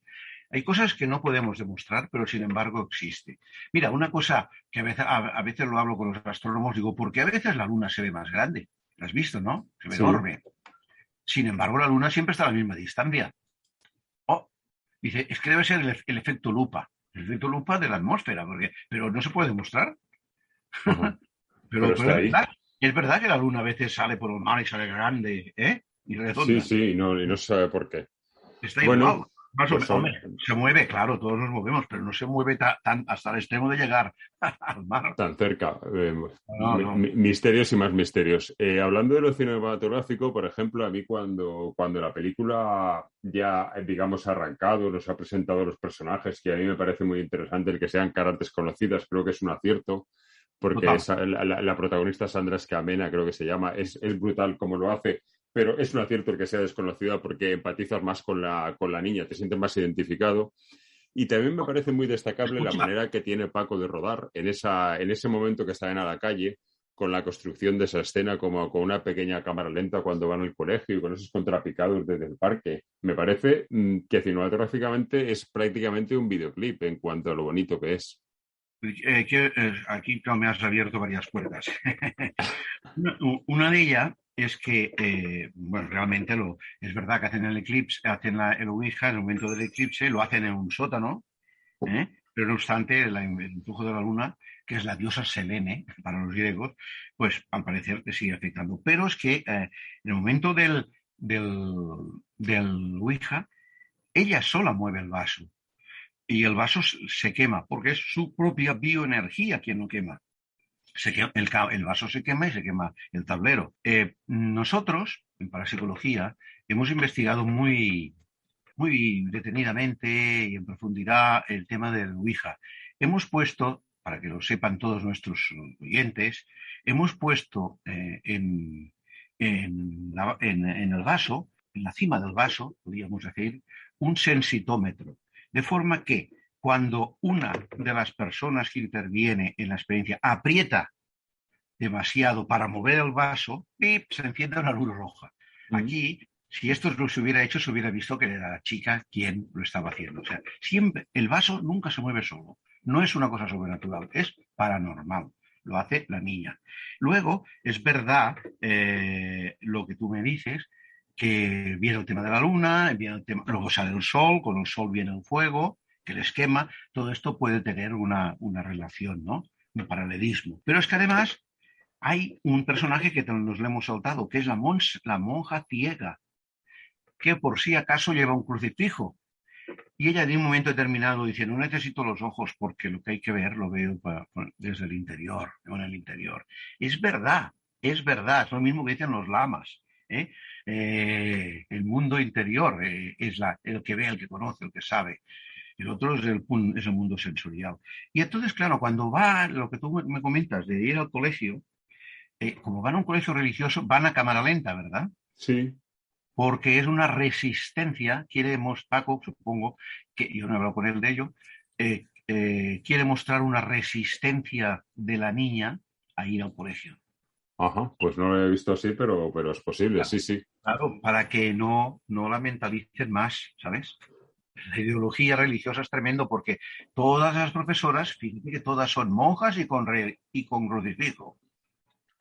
Hay cosas que no podemos demostrar, pero sin embargo existe. Mira, una cosa que a veces lo hablo con los astrónomos, digo, ¿por qué a veces la Luna se ve más grande? ¿Lo has visto, no? Se ve enorme. Sin embargo, la Luna siempre está a la misma distancia. Dice, es que debe ser el efecto lupa. El efecto lupa de la atmósfera, pero no se puede demostrar. pero es verdad que la Luna a veces sale por el mar y sale grande, y redonda. Sí, no, y no se sabe por qué. Está igual. Hombre, se mueve, claro, todos nos movemos, pero no se mueve tan hasta el extremo de llegar al mar. Tan cerca. No. Misterios y más misterios. Hablando de lo cinematográfico, por ejemplo, a mí cuando la película ya, digamos, ha arrancado, nos ha presentado los personajes, que a mí me parece muy interesante el que sean caras desconocidas, creo que es un acierto, porque la protagonista Sandra Escamena, creo que se llama, es brutal como lo hace. Pero es un acierto el que sea desconocida porque empatizas más con la niña, te sientes más identificado. Y también me parece muy destacable la manera que tiene Paco de rodar en ese momento que están a la calle, con la construcción de esa escena, como con una pequeña cámara lenta cuando van al colegio y con esos contrapicados desde el parque. Me parece que cinematográficamente es prácticamente un videoclip en cuanto a lo bonito que es. Aquí me has abierto varias puertas. Una de ellas es que, realmente es verdad que hacen el eclipse, hacen el Ouija en el momento del eclipse, lo hacen en un sótano, pero no obstante el influjo de la luna, que es la diosa Selene para los griegos, pues al parecer te sigue afectando. Pero es que en el momento del Ouija, ella sola mueve el vaso y el vaso se quema porque es su propia bioenergía quien lo quema. El vaso se quema y se quema el tablero. Nosotros, en parapsicología, hemos investigado muy, muy detenidamente y en profundidad el tema del Ouija. Hemos puesto, para que lo sepan todos nuestros oyentes, hemos puesto en el vaso, en la cima del vaso, podríamos decir, un sensitómetro. De forma que cuando una de las personas que interviene en la experiencia aprieta demasiado para mover el vaso, se enciende una luz roja. Aquí, si esto se hubiera hecho, se hubiera visto que era la chica quien lo estaba haciendo. O sea, siempre, el vaso nunca se mueve solo. No es una cosa sobrenatural, es paranormal. Lo hace la niña. Luego, es verdad lo que tú me dices, que viene el tema de la luna, luego sale el sol, con el sol viene el fuego, que les quema. Todo esto puede tener una relación, ¿no? Un paralelismo. Pero es que además hay un personaje que nos le hemos saltado, que es la monja ciega, que por si acaso lleva un crucifijo. Y ella en un momento determinado dice, no necesito los ojos porque lo que hay que ver lo veo desde el interior, no en el interior. Es verdad, es lo mismo que dicen los lamas. El mundo interior es el que ve, el que conoce, el que sabe. El otro es el mundo sensorial. Y entonces, claro, cuando va, lo que tú me comentas de ir al colegio, como van a un colegio religioso, van a cámara lenta, ¿verdad? Sí. Porque es una resistencia, Paco, supongo, que yo no he hablado con él de ello, quiere mostrar una resistencia de la niña a ir al colegio. Ajá, pues no lo he visto así, pero es posible, claro. Sí. Claro, para que no la mentalicen más, ¿sabes? La ideología religiosa es tremendo porque todas las profesoras, fíjate que todas son monjas y con crucifijo.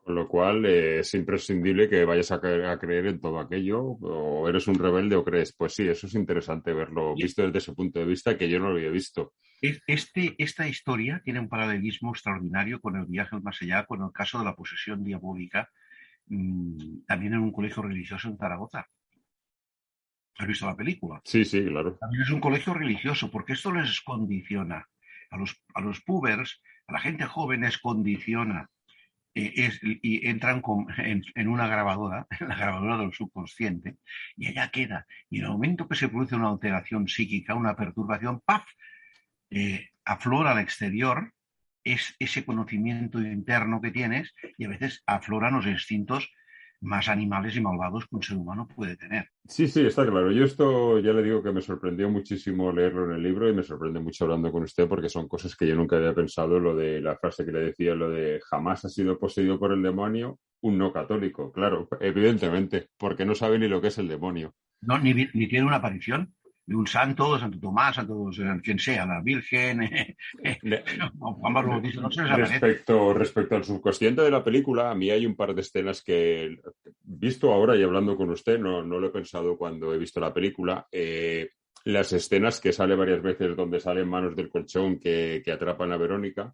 Con lo cual es imprescindible que vayas a creer en todo aquello, o eres un rebelde o crees. Pues sí, eso es interesante verlo visto desde ese punto de vista que yo no lo había visto. Esta historia tiene un paralelismo extraordinario con el viaje al más allá, con el caso de la posesión diabólica, también en un colegio religioso en Zaragoza. ¿Has visto la película? Sí, claro. También es un colegio religioso, porque esto les condiciona. A los pubers, a la gente joven les condiciona. y entran en una grabadora, en la grabadora del subconsciente, y allá queda. Y en el momento que se produce una alteración psíquica, una perturbación, ¡paf! Aflora al exterior ese conocimiento interno que tienes, y a veces afloran los instintos más animales y malvados que un ser humano puede tener. Sí, está claro. Yo esto ya le digo que me sorprendió muchísimo leerlo en el libro y me sorprende mucho hablando con usted porque son cosas que yo nunca había pensado, lo de la frase que le decía, lo de jamás ha sido poseído por el demonio un no católico. Claro, evidentemente, porque no sabe ni lo que es el demonio. No, ni tiene una aparición de un santo, Santo Tomás, Santo quien sea, la Virgen, Juan Pablo Bautista, no se les aparece. Respecto al subconsciente de la película, a mí hay un par de escenas que, visto ahora y hablando con usted, no lo he pensado cuando he visto la película, las escenas que sale varias veces donde salen manos del colchón que atrapan a Verónica,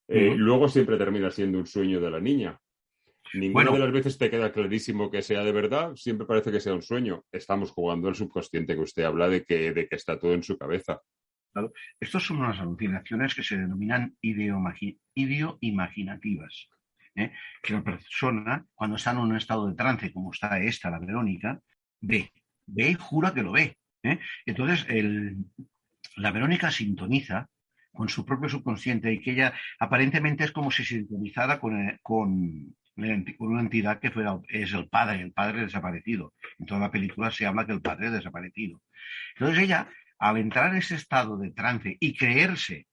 luego siempre termina siendo un sueño de la niña. Ninguna de las veces te queda clarísimo que sea de verdad, siempre parece que sea un sueño. Estamos jugando al subconsciente que usted habla de que está todo en su cabeza. Claro. Estas son unas alucinaciones que se denominan ideoimaginativas. Que la persona, cuando está en un estado de trance, como está la Verónica, ve y jura que lo ve. Entonces, la Verónica sintoniza con su propio subconsciente y que ella aparentemente es como si sintonizara con una entidad que es el padre desaparecido. En toda la película se habla que el padre es desaparecido. Entonces ella, al entrar en ese estado de trance y creerse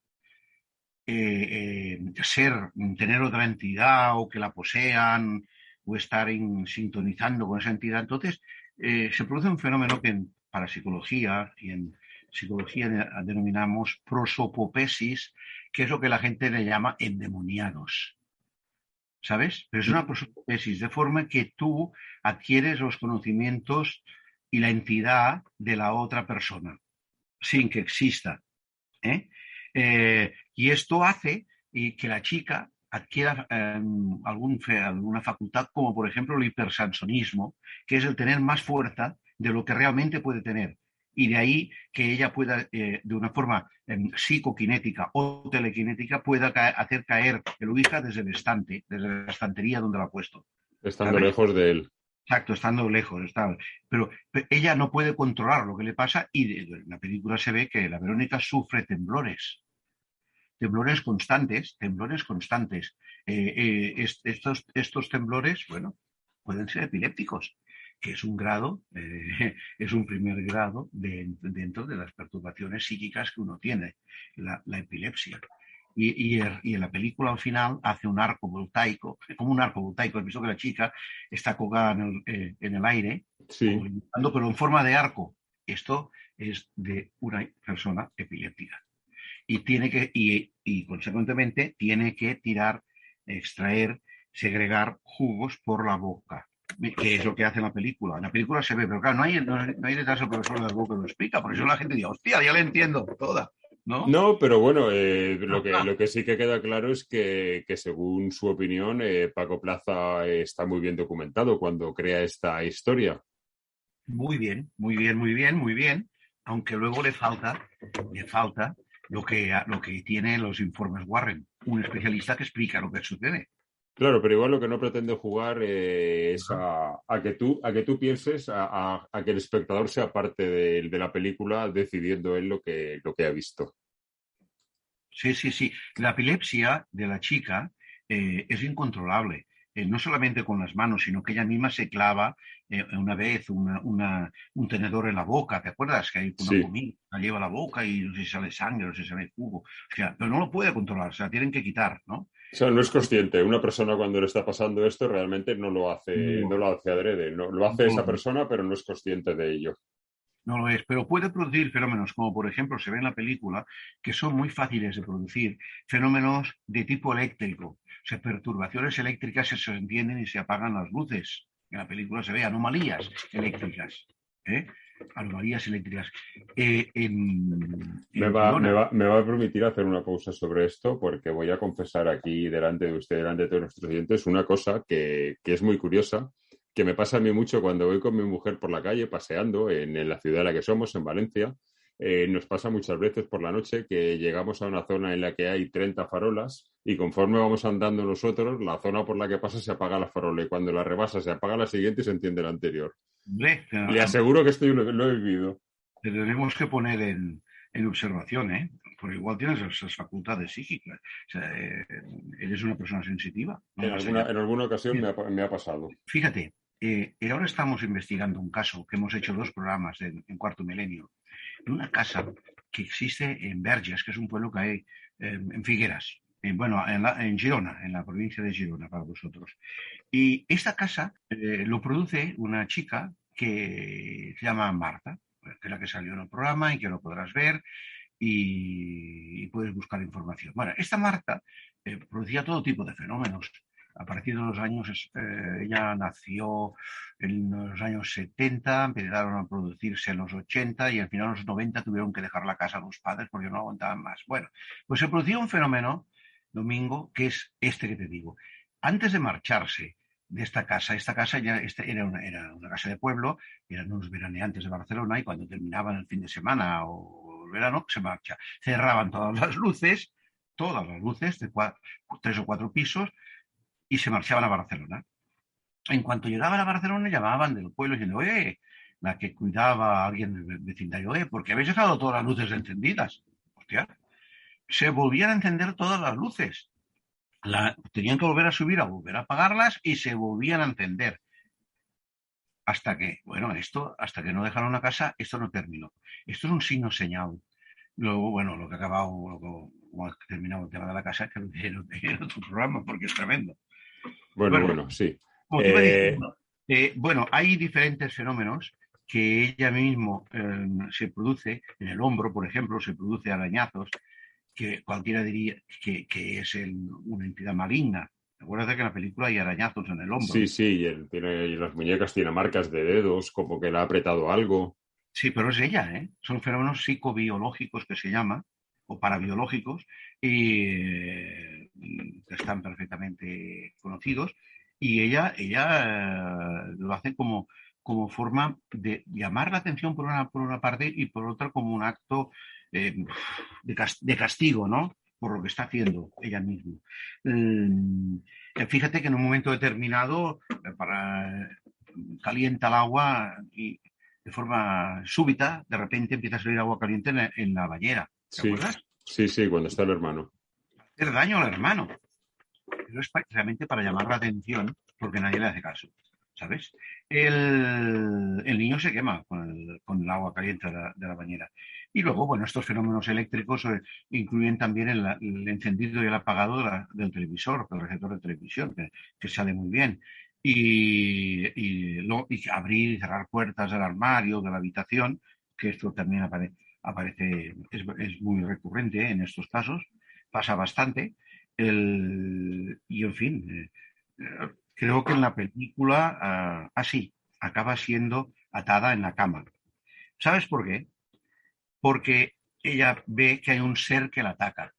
tener otra entidad o que la posean o estar sintonizando con esa entidad, entonces se produce un fenómeno que en parapsicología y en psicología denominamos prosopopesis, que es lo que la gente le llama endemoniados. ¿Sabes? Pero es una prosopopesis, de forma que tú adquieres los conocimientos y la entidad de la otra persona, sin que exista. Y esto hace que la chica adquiera alguna facultad, como por ejemplo el hipersansonismo, que es el tener más fuerza de lo que realmente puede tener. Y de ahí que ella pueda, de una forma psicoquinética o telequinética, pueda hacer caer el Ouija desde el estante, desde la estantería donde lo ha puesto. Estando ¿sabes? Lejos de él. Exacto, estando lejos. Pero ella no puede controlar lo que le pasa y en la película se ve que la Verónica sufre temblores constantes. Estos temblores, bueno, pueden ser epilépticos, que es un grado, es un primer grado dentro de las perturbaciones psíquicas que uno tiene, la epilepsia. Y en la película al final hace un arco voltaico, como un arco voltaico, he visto que la chica está colgada en el aire, sí, pero en forma de arco. Esto es de una persona epiléptica. Y consecuentemente tiene que extraer, segregar jugos por la boca, que es lo que hace en la película. En la película se ve, pero claro, no hay detrás el profesor de las bocas que lo explica, por eso la gente dice, hostia, ya la entiendo toda. No, pero bueno, lo que sí que queda claro es que según su opinión, Paco Plaza está muy bien documentado cuando crea esta historia. Muy bien, aunque luego le falta lo que tiene los informes Warren, un especialista que explica lo que sucede. Claro, pero igual lo que no pretende jugar es a que tú pienses, a que el espectador sea parte de la película decidiendo él lo que ha visto. Sí. La epilepsia de la chica es incontrolable. No solamente con las manos, sino que ella misma se clava una vez un tenedor en la boca. ¿Te acuerdas? Que hay una comida, la lleva a la boca y no sé si sale sangre, no sé si sale jugo. O sea, pero no lo puede controlar, o sea, tienen que quitar, ¿no? O sea, no es consciente. Una persona cuando le está pasando esto realmente no lo hace adrede. No, lo hace esa persona, pero no es consciente de ello. No lo es, pero puede producir fenómenos como, por ejemplo, se ve en la película, que son muy fáciles de producir, fenómenos de tipo eléctrico. O sea, perturbaciones eléctricas se encienden y se apagan las luces. En la película se ve anomalías eléctricas. Anomalías eléctricas. Me va a permitir hacer una pausa sobre esto porque voy a confesar aquí delante de usted, delante de todos nuestros oyentes, una cosa que es muy curiosa, que me pasa a mí mucho cuando voy con mi mujer por la calle paseando en la ciudad en la que somos, en Valencia. Nos pasa muchas veces por la noche que llegamos a una zona en la que hay 30 farolas y conforme vamos andando nosotros, la zona por la que pasa se apaga la farola y cuando la rebasa se apaga la siguiente y se enciende la anterior. Hombre, Le aseguro que esto yo lo he vivido. te tenemos que poner en observación, ¿eh? Porque igual tienes esas facultades psíquicas. O sea, eres una persona sensitiva. En alguna ocasión me ha pasado. Fíjate, ahora estamos investigando un caso que hemos hecho 2 programas en Cuarto Milenio, de una casa que existe en Verges, que es un pueblo que hay en Figueras, en Girona, en la provincia de Girona, para vosotros. Y esta casa lo produce una chica que se llama Marta, que es la que salió en el programa y que lo podrás ver y puedes buscar información. Bueno, esta Marta producía todo tipo de fenómenos. A partir de los años, ella nació en los años 70, empezaron a producirse en los 80 y al final en los 90 tuvieron que dejar la casa a los padres porque no aguantaban más. Bueno, pues se producía un fenómeno, Domingo, que es este que te digo. Antes de marcharse de esta casa ya era una casa de pueblo, eran unos veraneantes de Barcelona y cuando terminaban el fin de semana o el verano, se marcha. Cerraban todas las luces de 3 o 4 pisos, y se marchaban a Barcelona. En cuanto llegaban a Barcelona, llamaban del pueblo diciendo, la que cuidaba a alguien del vecindario, porque habéis dejado todas las luces encendidas. Hostia, se volvían a encender todas las luces. Tenían que volver a subir, a volver a apagarlas y se volvían a encender. Hasta que no dejaron la casa, esto no terminó. Esto es un signo señal. Luego, lo que ha acabado, como ha terminado el tema de la casa, que era otro programa, porque es tremendo. Bueno, sí. Como te iba diciendo, hay diferentes fenómenos que ella mismo se produce en el hombro, por ejemplo, se produce arañazos, que cualquiera diría que es una entidad maligna. Acuérdate que en la película hay arañazos en el hombro. Sí, y las muñecas tiene marcas de dedos, como que le ha apretado algo. Sí, pero es ella, ¿eh? Son fenómenos psicobiológicos que se llama, o parabiológicos, y que están perfectamente conocidos, y ella lo hace como forma de llamar la atención por una parte y por otra como un acto de castigo, ¿no? Por lo que está haciendo ella misma. Fíjate que en un momento determinado calienta el agua y de forma súbita, de repente empieza a salir agua caliente en la bañera. ¿Te acuerdas? Sí, cuando está el hermano. Hacer daño al hermano. Pero es realmente para llamar la atención porque nadie le hace caso, ¿sabes? El niño se quema con el agua caliente de la bañera. Y luego, estos fenómenos eléctricos incluyen también el encendido y el apagado del televisor, del receptor de televisión, que sale muy bien. Y abrir y cerrar puertas del armario, de la habitación, que esto también aparece, es muy recurrente en estos casos, pasa bastante. Y en fin, creo que en la película acaba siendo atada en la cama. ¿Sabes por qué? Porque ella ve que hay un ser que la ataca.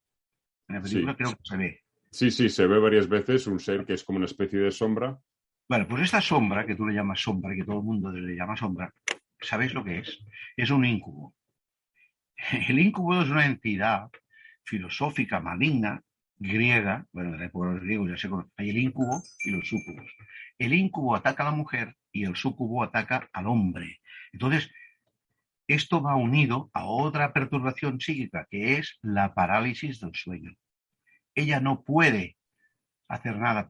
En la película creo que se ve. Sí, se ve varias veces un ser que es como una especie de sombra. Bueno, pues esta sombra, que tú le llamas sombra y que todo el mundo le llama sombra, ¿sabéis lo que es? Es un íncubo. El íncubo es una entidad filosófica maligna, griega, de la época de los griegos ya se conoce, hay el íncubo y los súcubos. El íncubo ataca a la mujer y el súcubo ataca al hombre. Entonces, esto va unido a otra perturbación psíquica, que es la parálisis del sueño. Ella no puede hacer nada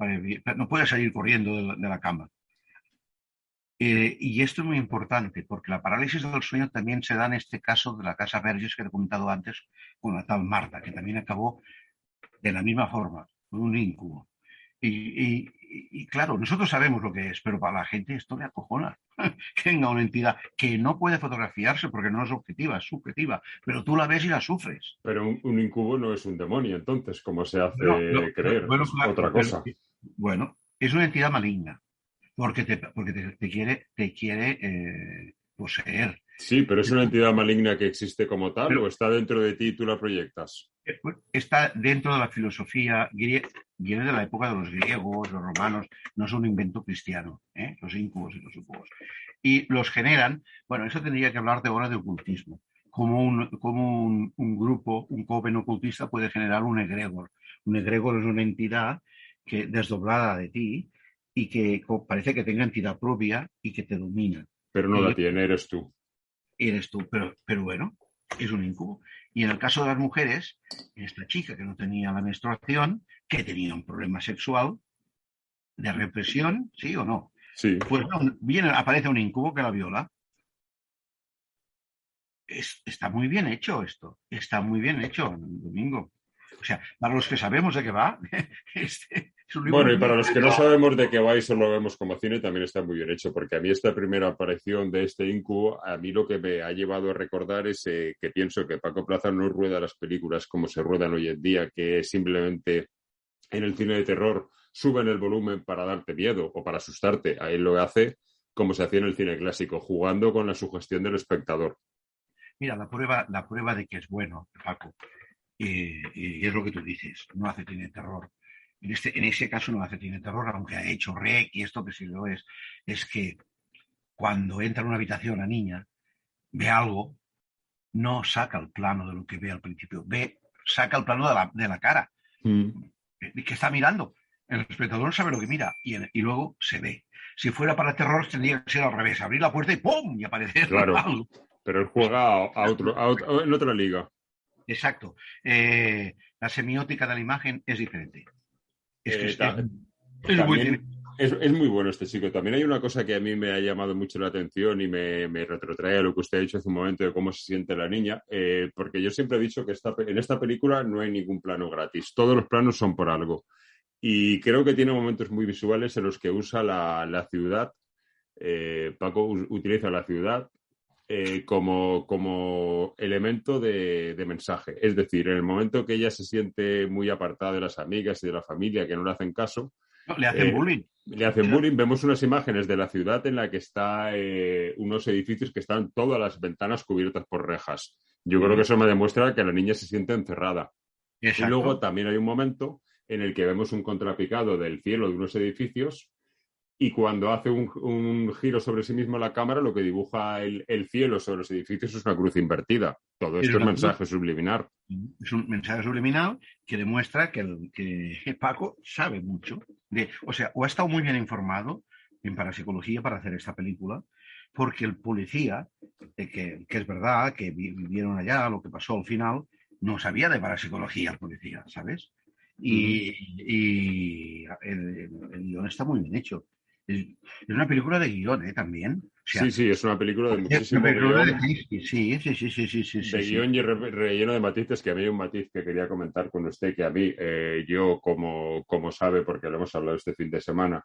no puede salir corriendo de la cama. Y esto es muy importante, porque la parálisis del sueño también se da en este caso de la casa Verges que te he comentado antes, con la tal Marta, que también acabó de la misma forma, con un íncubo. Y claro, nosotros sabemos lo que es, pero para la gente esto le acojona. Que venga una entidad que no puede fotografiarse porque no es objetiva, es subjetiva, pero tú la ves y la sufres. Pero un incubo no es un demonio, entonces, como se hace creer, es otra cosa. Bueno, es una entidad maligna, porque te quiere poseer. Sí, pero ¿es una entidad maligna que existe como tal o está dentro de ti y tú la proyectas? Está dentro de la filosofía griega, viene de la época de los griegos, los romanos, no es un invento cristiano, los incubos y los súcubos. Y los generan, eso tendría que hablar de ahora de ocultismo, como un grupo, un coven ocultista puede generar un egregor, Un egregor es una entidad que desdoblada de ti y que parece que tenga entidad propia y que te domina. Pero no la tiene, eres tú. Eres tú, pero bueno, es un incubo. Y en el caso de las mujeres, esta chica que no tenía la menstruación, que tenía un problema sexual de represión, ¿sí o no? Sí. Pues aparece un incubo que la viola. Está muy bien hecho esto. Está muy bien hecho, Domingo. O sea, para los que sabemos de qué va, es un libro. Bueno, y para los que no sabemos de qué va y solo lo vemos como cine, también está muy bien hecho, porque a mí esta primera aparición de este incubo, a mí lo que me ha llevado a recordar es que pienso que Paco Plaza no rueda las películas como se ruedan hoy en día, que simplemente en el cine de terror suben el volumen para darte miedo o para asustarte. A él lo hace como se hacía en el cine clásico, jugando con la sugestión del espectador. Mira, la prueba de que es bueno, Paco, y es lo que tú dices, no hace cine de terror. En ese caso no hace cine de terror, aunque ha hecho Rec y esto que sí lo es que cuando entra en una habitación la niña, ve algo, no saca el plano de lo que ve al principio, saca el plano de la cara, que está mirando. El espectador no sabe lo que mira y luego se ve. Si fuera para terror tendría que ser al revés, abrir la puerta y ¡pum! Y aparecer algo. Pero él juega en otra liga. Exacto. La semiótica de la imagen es diferente. Es muy bueno este chico. También hay una cosa que a mí me ha llamado mucho la atención y me retrotrae a lo que usted ha dicho hace un momento de cómo se siente la niña, porque yo siempre he dicho que en esta película no hay ningún plano gratis. Todos los planos son por algo. Y creo que tiene momentos muy visuales en los que usa la ciudad. Paco utiliza la ciudad como elemento de mensaje. Es decir, en el momento que ella se siente muy apartada de las amigas y de la familia que no le hacen caso, le hacen bullying. Le hacen bullying. Vemos unas imágenes de la ciudad en la que está unos edificios que están todas las ventanas cubiertas por rejas. Yo creo que eso me demuestra que la niña se siente encerrada. Exacto. Y luego también hay un momento en el que vemos un contrapicado del cielo de unos edificios y cuando hace un giro sobre sí mismo la cámara, lo que dibuja el cielo sobre los edificios es una cruz invertida. Todo esto es mensaje subliminal. Es un mensaje subliminal que demuestra que Paco sabe mucho. O ha estado muy bien informado en parapsicología para hacer esta película, porque el policía, que es verdad, que vivieron allá, lo que pasó al final, no sabía de parapsicología el policía, ¿sabes? Y el guión está muy bien hecho. Es una película de guión, también. O sea, sí, es una película de muchísimo guión. Sí. De guión y relleno de matices, que a mí hay un matiz que quería comentar con usted, que a mí, yo, como sabe, porque lo hemos hablado este fin de semana,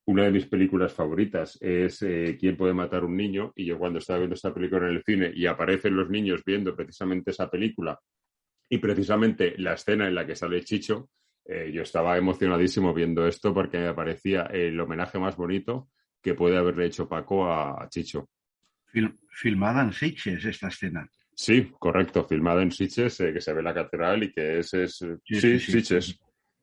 una de mis películas favoritas es ¿Quién puede matar a un niño? Y yo cuando estaba viendo esta película en el cine y aparecen los niños viendo precisamente esa película y precisamente la escena en la que sale Chicho, yo estaba emocionadísimo viendo esto porque me parecía el homenaje más bonito que puede haberle hecho Paco a Chicho. Filmada en Sitges esta escena. Sí, correcto, filmada en Sitges, que se ve la catedral y que es Sitges.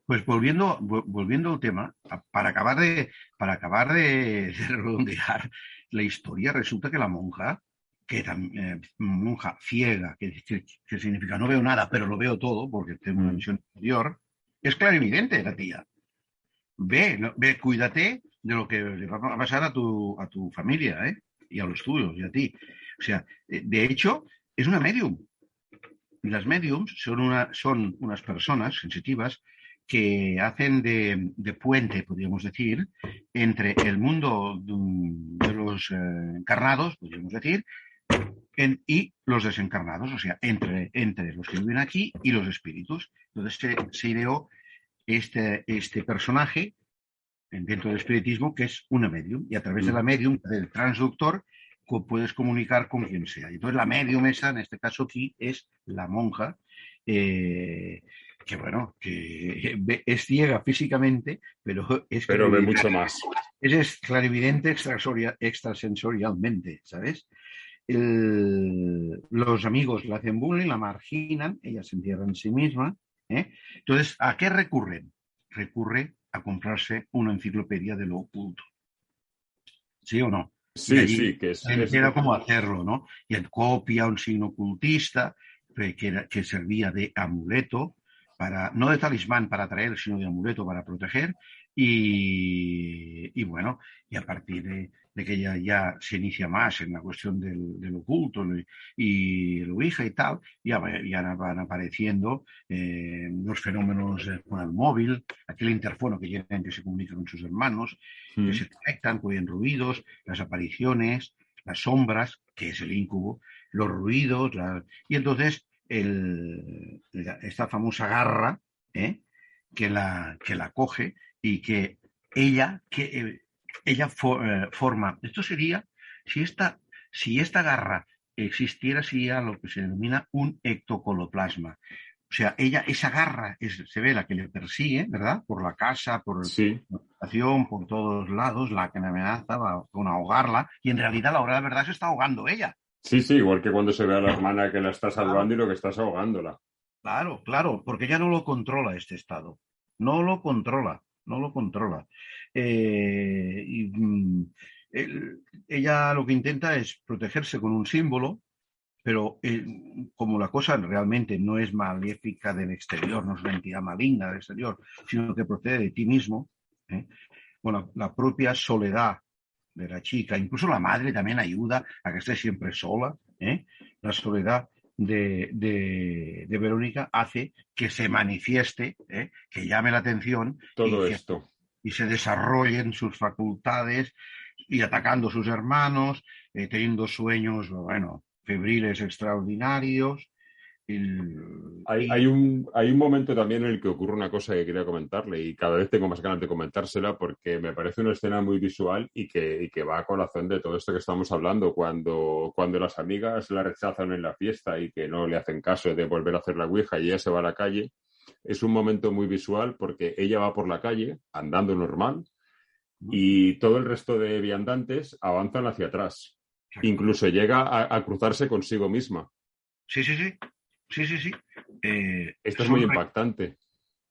Pues volviendo al tema, para acabar de redondear la historia, resulta que la monja, monja ciega, que significa no veo nada, pero lo veo todo, porque tengo una visión interior, es clarividente la tía. Ve, cuídate de lo que le va a pasar a tu familia, y a los tuyos, y a ti. O sea, de hecho, es una medium. Y las mediums son unas personas sensitivas que hacen de puente, podríamos decir, entre el mundo de los encarnados, podríamos decir, y los desencarnados, o sea, entre los que viven aquí y los espíritus. Entonces se ideó este personaje dentro del espiritismo que es una medium, y a través de la medium, del transductor, puedes comunicar con quien sea. Y entonces la medium esa, en este caso aquí, es la monja, que es ciega físicamente, pero ve mucho más. Es clarividente extrasensorialmente, ¿sabes? Los amigos la hacen bullying, la marginan, ella se encierra en sí misma. Entonces, ¿a qué recurren? Recurre a comprarse una enciclopedia de lo oculto. ¿Sí o no? Sí, que era como hacerlo, ¿no? Y copia un signo ocultista que servía de amuleto no de talismán para atraer, sino de amuleto para proteger. Y bueno, y a partir de que ella ya se inicia más en la cuestión del oculto y el Ouija y tal, ya van apareciendo los fenómenos con el móvil, aquel interfono que tienen que se comunica con sus hermanos, que se conectan, que oyen ruidos, las apariciones, las sombras, que es el incubo, los ruidos, y entonces esta famosa garra que la coge y que ella forma. Esto sería, si esta garra existiera, sería lo que se denomina un ectocoloplasma. O sea, esa garra se ve la que le persigue, ¿verdad? Por la casa, por la habitación, por todos lados, la que le amenaza con ahogarla, y en realidad, la hora de la verdad, se está ahogando ella. Sí, igual que cuando se ve a la hermana que la está salvando y lo que estás ahogándola. Claro, porque ella no lo controla este estado. No lo controla. Ella lo que intenta es protegerse con un símbolo, pero como la cosa realmente no es maléfica del exterior, no es una entidad maligna del exterior, sino que procede de ti mismo, bueno, la propia soledad de la chica, incluso la madre también ayuda a que esté siempre sola, la soledad de Verónica hace que se manifieste, que llame la atención todo esto y se desarrollen sus facultades y atacando a sus hermanos, teniendo sueños, bueno, febriles extraordinarios. Hay un momento también en el que ocurre una cosa que quería comentarle y cada vez tengo más ganas de comentársela porque me parece una escena muy visual y que va a colación de todo esto que estamos hablando cuando las amigas la rechazan en la fiesta y que no le hacen caso de volver a hacer la ouija y ella se va a la calle. Es un momento muy visual porque ella va por la calle andando normal y todo el resto de viandantes avanzan hacia atrás. Incluso llega a cruzarse consigo misma. Sí. Esto es muy impactante.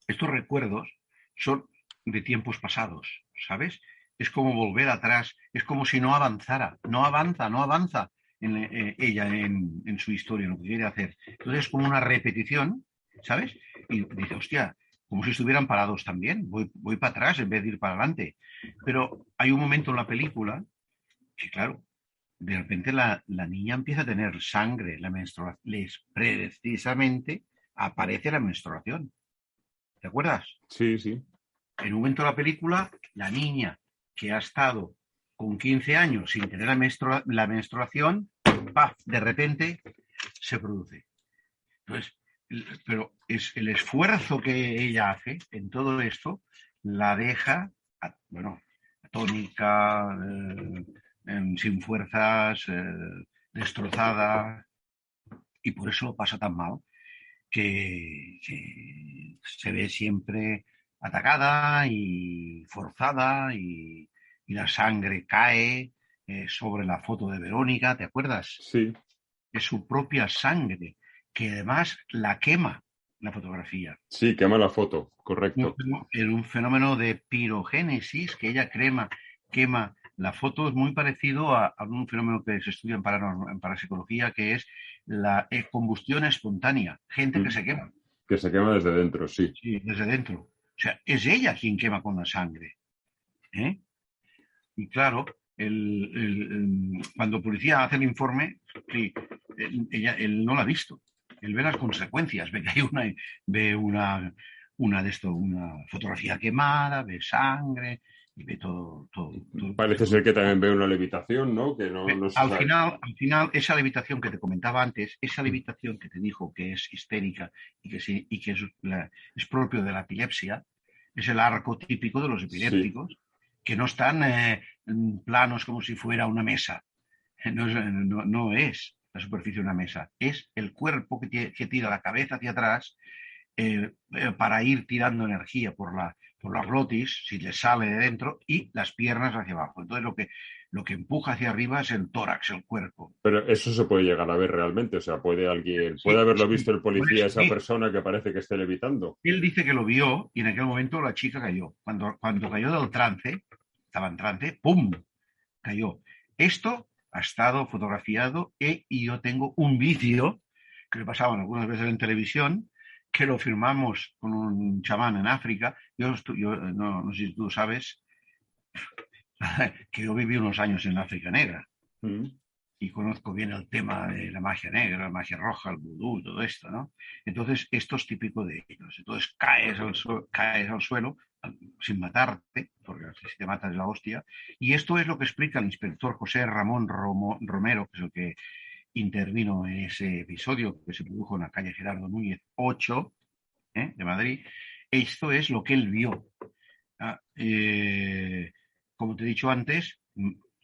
Estos recuerdos son de tiempos pasados, ¿sabes? Es como volver atrás, es como si no avanzara, no avanza ella en su historia, en lo que quiere hacer. Entonces es como una repetición, ¿sabes? Y dice, hostia, como si estuvieran parados también, voy para atrás en vez de ir para adelante. Pero hay un momento en la película que, claro, de repente la niña empieza a tener sangre, la menstruación, precisamente aparece la menstruación. ¿Te acuerdas? Sí. En un momento de la película, la niña que ha estado con 15 años sin tener la menstruación, ¡paf!, de repente se produce. Entonces, pero es el esfuerzo que ella hace en todo esto, la deja, atónica, sin fuerzas, destrozada, y por eso lo pasa tan mal, que se ve siempre atacada y forzada y la sangre cae sobre la foto de Verónica, ¿te acuerdas? Sí. Es su propia sangre, que además la quema la fotografía. Sí, quema la foto, correcto. Es un fenómeno de pirogénesis, que ella quema la foto. Es muy parecido a un fenómeno que se estudia en parapsicología, que es la combustión espontánea. Gente que se quema. Que se quema desde dentro, sí. Sí, desde dentro. O sea, es ella quien quema con la sangre. Y claro, cuando el policía hace el informe, sí, él no la ha visto. Él ve las consecuencias, ve que hay una fotografía quemada, ve sangre y ve todo. Parece ser que también ve una levitación, ¿no? Que no al final, esa levitación que te comentaba antes, esa levitación que te dijo que es histérica y que es propio de la epilepsia, es el arco típico de los epilépticos, sí, que no están planos como si fuera una mesa. No es la superficie de una mesa, es el cuerpo que tira la cabeza hacia atrás para ir tirando energía por la glotis, si le sale de dentro, y las piernas hacia abajo. Entonces lo que empuja hacia arriba es el tórax, el cuerpo. Pero eso se puede llegar a ver realmente, o sea, puede haberlo visto el policía, esa persona que parece que esté levitando. Él dice que lo vio y en aquel momento la chica cayó. Cuando cayó del trance, estaba en trance, ¡pum!, cayó. Esto ha estado fotografiado y yo tengo un vídeo que le pasaban algunas veces en televisión, que lo firmamos con un chamán en África. Yo no sé si tú sabes que yo viví unos años en África Negra y conozco bien el tema de la magia negra, la magia roja, el vudú, todo esto, ¿no? Entonces, esto es típico de ellos. Entonces, caes al suelo sin matarte, porque si te matas es la hostia. Y esto es lo que explica el inspector José Ramón Romero, que es el que intervino en ese episodio que se produjo en la calle Gerardo Núñez 8 de Madrid. Esto es lo que él vio. Como te he dicho antes,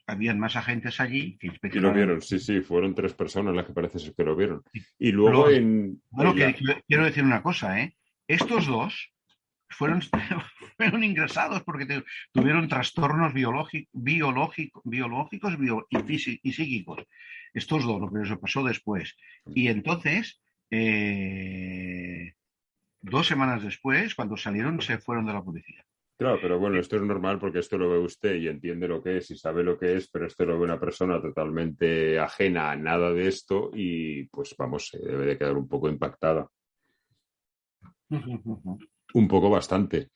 habían más agentes allí que inspeccionaron. Y lo vieron, sí, fueron 3 personas las que parece ser que lo vieron. Y luego quiero decir una cosa, estos 2 fueron ingresados porque tuvieron trastornos biológicos y psíquicos. Estos 2, lo que les pasó después. Y entonces, 2 semanas después, cuando salieron, se fueron de la policía. Claro, pero bueno, esto es normal porque esto lo ve usted y entiende lo que es y sabe lo que es, pero esto lo ve una persona totalmente ajena a nada de esto y pues vamos, se debe de quedar un poco impactada. Un poco bastante.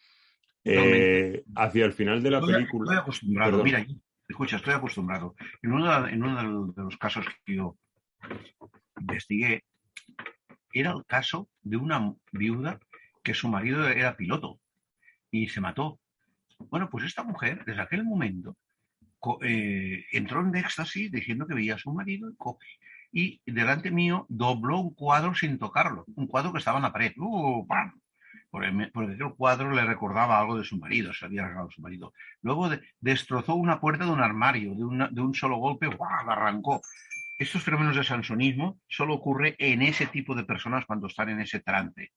Hacia el final de la película... Estoy acostumbrado, Perdón. mira, escucha, estoy acostumbrado. En uno de los casos que yo investigué, era el caso de una viuda que su marido era piloto y se mató. Bueno, pues esta mujer, desde aquel momento, entró en éxtasis diciendo que veía a su marido y delante mío dobló un cuadro sin tocarlo, un cuadro que estaba en la pared. ¡Pam! Porque el cuadro le recordaba algo de su marido, se había regalado su marido. Luego destrozó una puerta de un armario, de un solo golpe, ¡guau!, la arrancó. Estos fenómenos de sansonismo solo ocurre en ese tipo de personas cuando están en ese trance.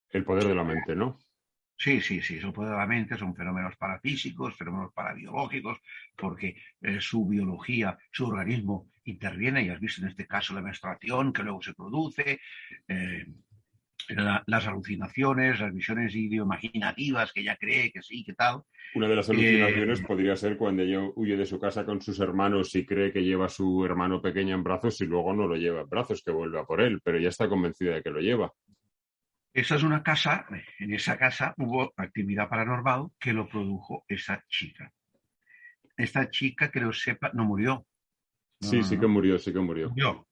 El poder de la mente, ¿no? Sí, es el poder de la mente, son fenómenos parafísicos, fenómenos parabiológicos, porque su biología, su organismo interviene, y has visto en este caso la menstruación que luego se produce, las alucinaciones, las visiones ideoimaginativas que ella cree que sí, que tal. Una de las alucinaciones podría ser cuando ella huye de su casa con sus hermanos y cree que lleva a su hermano pequeño en brazos y luego no lo lleva en brazos, que vuelve a por él, pero ya está convencida de que lo lleva. Esa es una casa, en esa casa hubo actividad paranormal que lo produjo esa chica. Esta chica, que lo sepa, no murió. Sí que murió. Murió.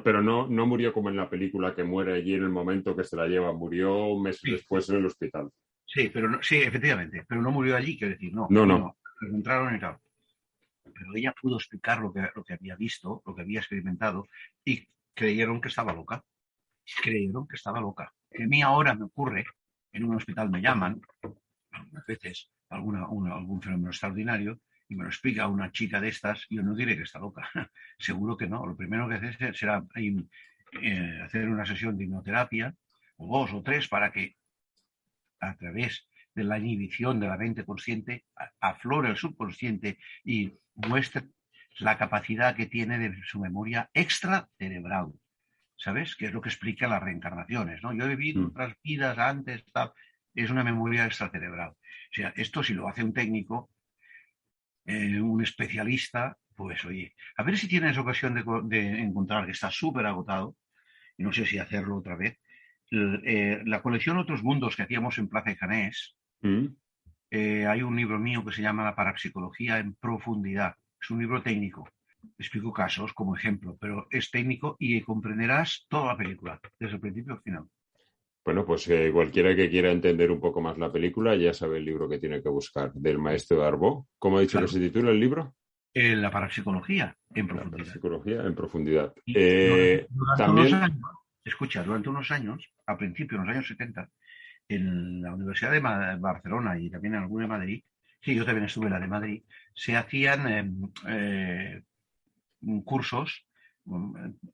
Pero no murió como en la película, que muere allí en el momento que se la lleva. Murió un mes después en el hospital. Sí, efectivamente. Pero no murió allí, quiero decir, no. No. Lo encontraron y tal. Pero ella pudo explicar lo que había visto, lo que había experimentado, y creyeron que estaba loca. Que a mí ahora me ocurre, en un hospital me llaman, algunas veces, algún fenómeno extraordinario, y me lo explica una chica de estas, yo no diré que está loca. Seguro que no. Lo primero que haces será hacer una sesión de hipnoterapia, o 2 o 3, para que a través de la inhibición de la mente consciente aflore el subconsciente y muestre la capacidad que tiene de su memoria extracerebral. ¿Sabes? Que es lo que explica las reencarnaciones, ¿no? Yo he vivido otras vidas antes, tal. Es una memoria extracerebral. O sea, esto si lo hace un técnico, un especialista, pues oye, a ver si tienes ocasión de encontrar, que está súper agotado, y no sé si hacerlo otra vez, la colección Otros Mundos que hacíamos en Plaza de Janés. Hay un libro mío que se llama La Parapsicología en Profundidad. Es un libro técnico. Explico casos como ejemplo, pero es técnico y comprenderás toda la película, desde el principio al final. Bueno, pues cualquiera que quiera entender un poco más la película ya sabe el libro que tiene que buscar, del maestro Darboux. ¿Cómo ha dicho que se titula el libro? La Parapsicología en Profundidad. La Parapsicología en Profundidad. Durante unos años, a principios de los años 70, en la Universidad de Barcelona y también en alguna de Madrid, sí, yo también estuve en la de Madrid, se hacían cursos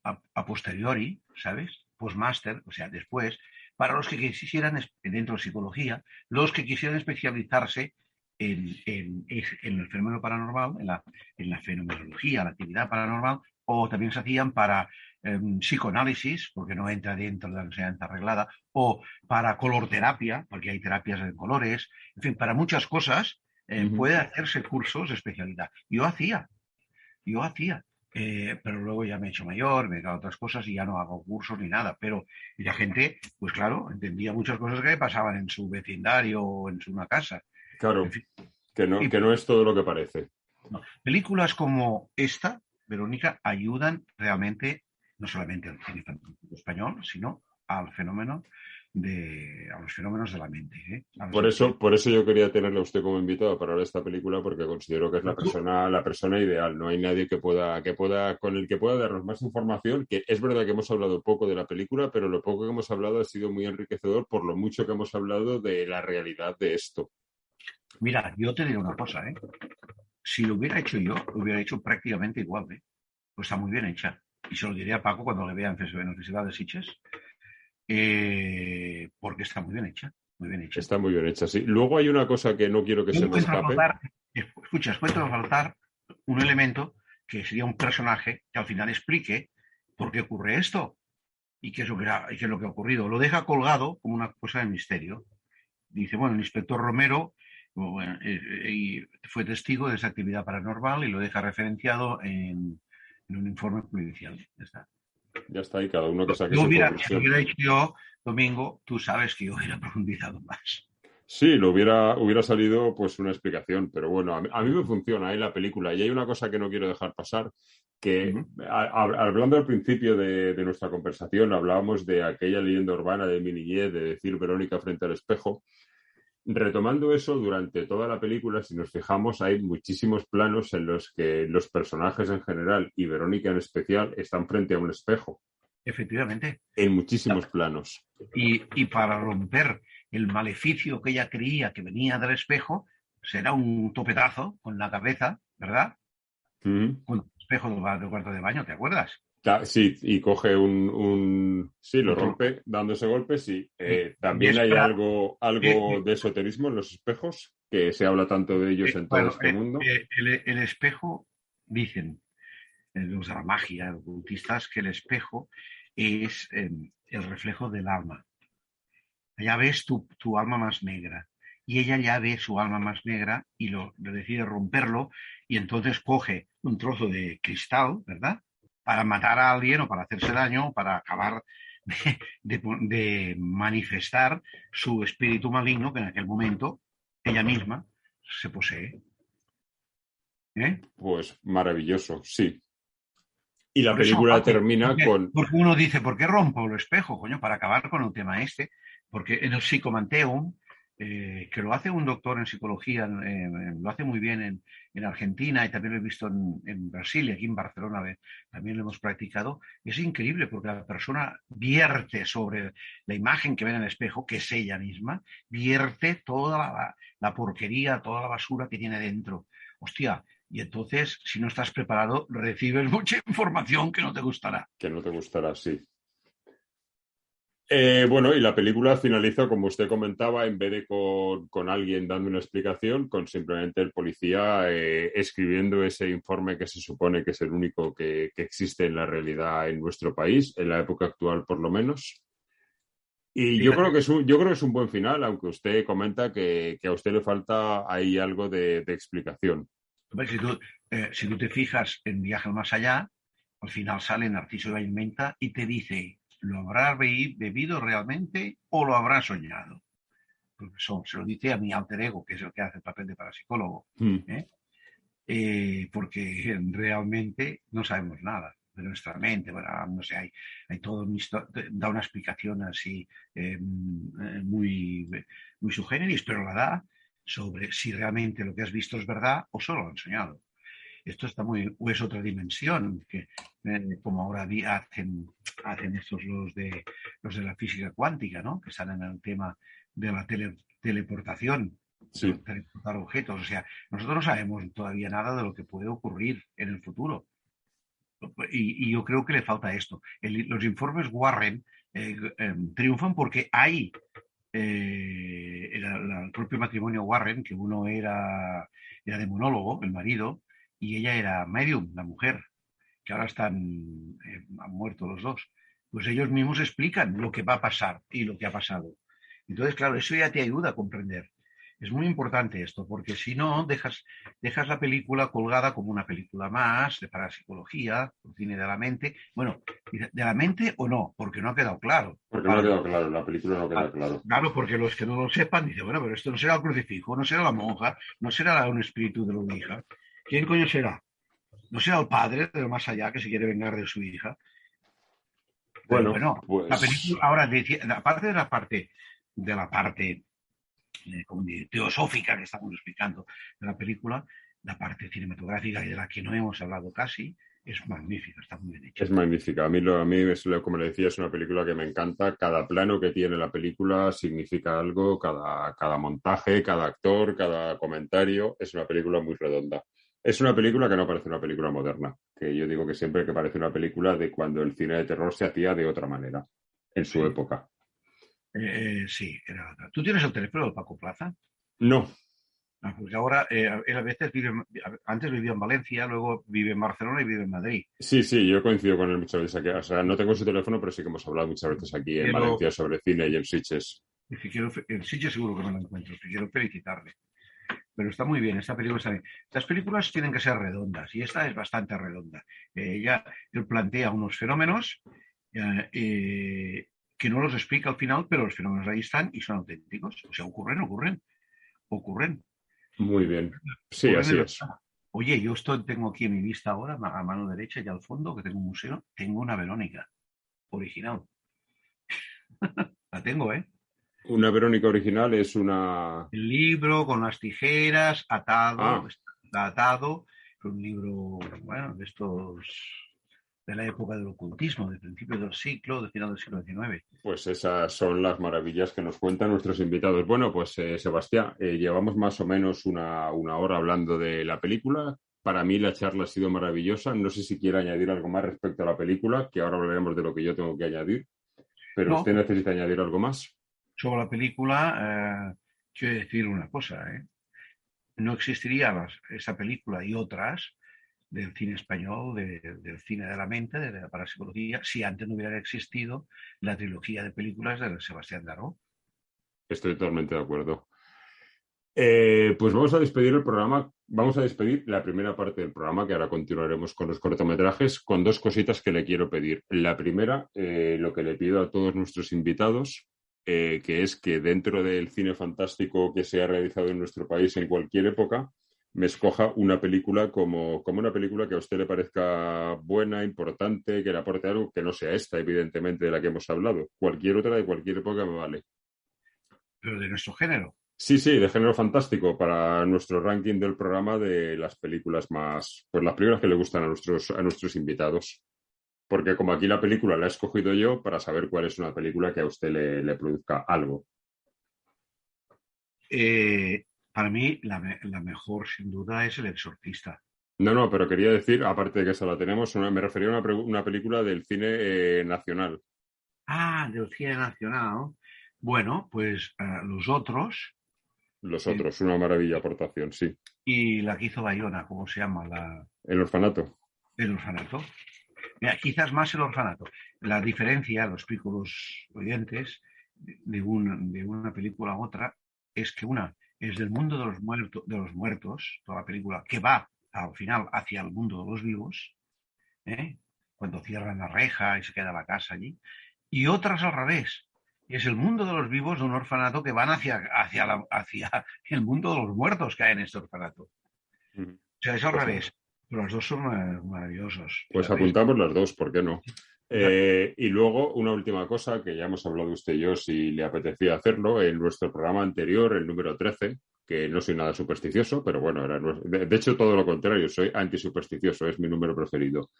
a posteriori, ¿sabes? Postmaster, o sea, después, para los que quisieran, dentro de psicología, los que quisieran especializarse en el fenómeno paranormal, en la fenomenología, la actividad paranormal, o también se hacían para psicoanálisis, porque no entra dentro de la enseñanza arreglada, o para colorterapia, porque hay terapias de colores, en fin, para muchas cosas puede hacerse cursos de especialidad. Yo hacía. pero luego ya me he hecho mayor, me he dado otras cosas y ya no hago cursos ni nada. Pero y la gente, pues claro, entendía muchas cosas que pasaban en su vecindario o en una casa. Claro, En fin, que no es todo lo que parece. no. Películas como esta, Verónica, ayudan realmente, no solamente al cine fantástico español, sino al fenómeno a los fenómenos de la mente. Por eso yo quería tenerle a usted como invitado para ver esta película, porque considero que es la persona ideal. No hay nadie con el que pueda darnos más información, que es verdad que hemos hablado poco de la película, pero lo poco que hemos hablado ha sido muy enriquecedor por lo mucho que hemos hablado de la realidad de esto. Mira, yo te diré una cosa, si lo hubiera hecho yo, lo hubiera hecho prácticamente igual, Pues está muy bien hecha. Y se lo diré a Paco cuando le vea en el Festival de Sitges, porque está muy bien hecha. Muy bien hecha. Está muy bien hecha, sí. Luego hay una cosa que no quiero que se me escape. Encuentro faltar un elemento que sería un personaje que al final explique por qué ocurre esto y qué es lo que ha ocurrido. Lo deja colgado como una cosa de misterio. Dice, bueno, el inspector Romero fue testigo de esa actividad paranormal y lo deja referenciado en un informe policial. Ya está ahí, cada uno que saque Si su lo conclusión. hubiera hecho yo, Domingo, tú sabes que yo hubiera profundizado más. Sí, hubiera salido pues una explicación, pero bueno, a mí me funciona la película. Y hay una cosa que no quiero dejar pasar, que hablando al principio de nuestra conversación, hablábamos de aquella leyenda urbana de mi niñez, de decir Verónica frente al espejo. Retomando eso, durante toda la película, si nos fijamos, hay muchísimos planos en los que los personajes en general y Verónica en especial están frente a un espejo. Efectivamente. En muchísimos planos. Y para romper el maleficio que ella creía que venía del espejo, será un topetazo con la cabeza, ¿verdad? Con el espejo del cuarto de baño, ¿te acuerdas? Sí, y coge sí, lo rompe dando ese golpe, sí. También hay algo de esoterismo en los espejos, que se habla tanto de ellos en todo este mundo. El espejo, dicen los de la magia, los ocultistas, que el espejo es el reflejo del alma. Ya ves tu alma más negra. Y ella ya ve su alma más negra y lo decide romperlo y entonces coge un trozo de cristal, ¿verdad?, para matar a alguien o para hacerse daño, para acabar de manifestar su espíritu maligno que en aquel momento ella misma se posee. Pues maravilloso, sí. Y la película termina con... Porque uno dice, ¿por qué rompo el espejo, coño? Para acabar con el tema porque en el Psicomanteum, que lo hace un doctor en psicología, lo hace muy bien en Argentina y también lo he visto en Brasil y aquí en Barcelona también lo hemos practicado. Es increíble porque la persona vierte sobre la imagen que ve en el espejo, que es ella misma, vierte toda la porquería, toda la basura que tiene dentro. Hostia, y entonces, si no estás preparado, recibes mucha información que no te gustará. Que no te gustará, sí. Bueno, y la película finaliza, como usted comentaba, en vez de con alguien dando una explicación, con simplemente el policía escribiendo ese informe que se supone que es el único que existe en la realidad en nuestro país, en la época actual por lo menos. Y yo creo que es un buen final, aunque usted comenta que a usted le falta ahí algo de explicación. Si tú te fijas en Viaje al Más Allá, al final sale Narciso de Vallmenta y te dice... ¿Lo habrá bebido realmente o lo habrá soñado? Porque se lo dice a mi alter ego, que es el que hace el papel de parapsicólogo. Porque realmente no sabemos nada de nuestra mente. Bueno, no sé, hay todo da una explicación así muy, muy subgéneris, pero la da sobre si realmente lo que has visto es verdad o solo lo han soñado. Esto está o es otra dimensión, que como ahora hacen estos los de la física cuántica, ¿no?, que están en el tema de la teleportación, sí. Teleportar objetos. O sea, nosotros no sabemos todavía nada de lo que puede ocurrir en el futuro. Y yo creo que le falta esto. Los informes Warren triunfan porque hay el propio matrimonio Warren, que uno era demonólogo, el marido, y ella era medium, la mujer, que ahora han muerto los dos. Pues ellos mismos explican lo que va a pasar y lo que ha pasado. Entonces, claro, eso ya te ayuda a comprender. Es muy importante esto, porque si no, dejas la película colgada como una película más de parapsicología, un cine de la mente. Bueno, ¿de la mente o no? Porque no ha quedado claro. Porque no ha quedado claro, la película no queda claro. Claro, porque los que no lo sepan dicen, bueno, pero esto no será el crucifijo, no será la monja, no será un espíritu de la hija. ¿Quién coño será? ¿No será el padre del más allá que se quiere vengar de su hija? Bueno, pues... la película, ahora, aparte de la parte como teosófica que estamos explicando de la película, la parte cinematográfica y de la que no hemos hablado casi, es magnífica, está muy bien hecha. Es magnífica. A mí, como le decía, es una película que me encanta. Cada plano que tiene la película significa algo, cada montaje, cada actor, cada comentario. Es una película muy redonda. Es una película que no parece una película moderna, que yo digo que siempre que parece una película de cuando el cine de terror se hacía de otra manera, en su época. Sí, era otra. ¿Tú tienes el teléfono de Paco Plaza? No. Porque ahora, él a veces antes vivía en Valencia, luego vive en Barcelona y vive en Madrid. Sí, yo coincido con él muchas veces aquí. O sea, no tengo su teléfono, pero sí que hemos hablado muchas veces aquí en Valencia sobre cine y en Sitges. En Sitges seguro que no lo encuentro, que quiero felicitarle. Pero está muy bien, esta película está bien. Las películas tienen que ser redondas y esta es bastante redonda. Él plantea unos fenómenos que no los explica al final, pero los fenómenos ahí están y son auténticos. O sea, ocurren. Muy bien. Sí, así es. Oye, tengo aquí en mi vista ahora, a mano derecha y al fondo, que tengo un museo, tengo una Verónica original. La tengo, ¿eh? Una Verónica original es una... El libro con las tijeras, atado, está atado. Es un libro, bueno, de estos... de la época del ocultismo, de principios del siglo, de final del siglo XIX. Pues esas son las maravillas que nos cuentan nuestros invitados. Bueno, pues Sebastián, llevamos más o menos una hora hablando de la película. Para mí la charla ha sido maravillosa. No sé si quiere añadir algo más respecto a la película, que ahora hablaremos de lo que yo tengo que añadir. Pero no. ¿Usted necesita añadir algo más? Sobre la película, quiero decir una cosa. No existiría esa película y otras del cine español, del cine de la mente, de la parapsicología, si antes no hubiera existido la trilogía de películas de Sebastián Daró. Estoy totalmente de acuerdo. Pues vamos a despedir el programa, vamos a despedir la primera parte del programa, que ahora continuaremos con los cortometrajes, con dos cositas que le quiero pedir. La primera, lo que le pido a todos nuestros invitados, que es que dentro del cine fantástico que se ha realizado en nuestro país en cualquier época, me escoja una película como una película que a usted le parezca buena, importante, que le aporte algo que no sea esta, evidentemente, de la que hemos hablado. Cualquier otra de cualquier época me vale. ¿Pero de nuestro género? Sí, de género fantástico, para nuestro ranking del programa de las películas más... Pues las películas que le gustan a nuestros invitados. Porque como aquí la película la he escogido yo, para saber cuál es una película que a usted le produzca algo. Para mí, la mejor, sin duda, es El Exorcista. No, pero quería decir, aparte de que esa la tenemos, me refería a una película del cine nacional. Del cine nacional. Bueno, pues Los Otros. Los Otros, una maravilla aportación, sí. Y la que hizo Bayona, ¿cómo se llama? El Orfanato. El Orfanato. Mira, quizás más El Orfanato. La diferencia, lo explico a los oyentes, de una película a otra, es que una es del mundo de los muertos, toda la película, que va al final hacia el mundo de los vivos, cuando cierran la reja y se queda la casa allí, y otras al revés, es el mundo de los vivos de un orfanato que van hacia el mundo de los muertos que hay en este orfanato. O sea, es al revés. Pero los dos son maravillosos. Pues apuntamos las dos, ¿por qué no? Y luego, una última cosa que ya hemos hablado usted y yo, si le apetecía hacerlo, en nuestro programa anterior, el número 13, que no soy nada supersticioso, pero bueno, de hecho todo lo contrario, soy antisupersticioso, es mi número preferido.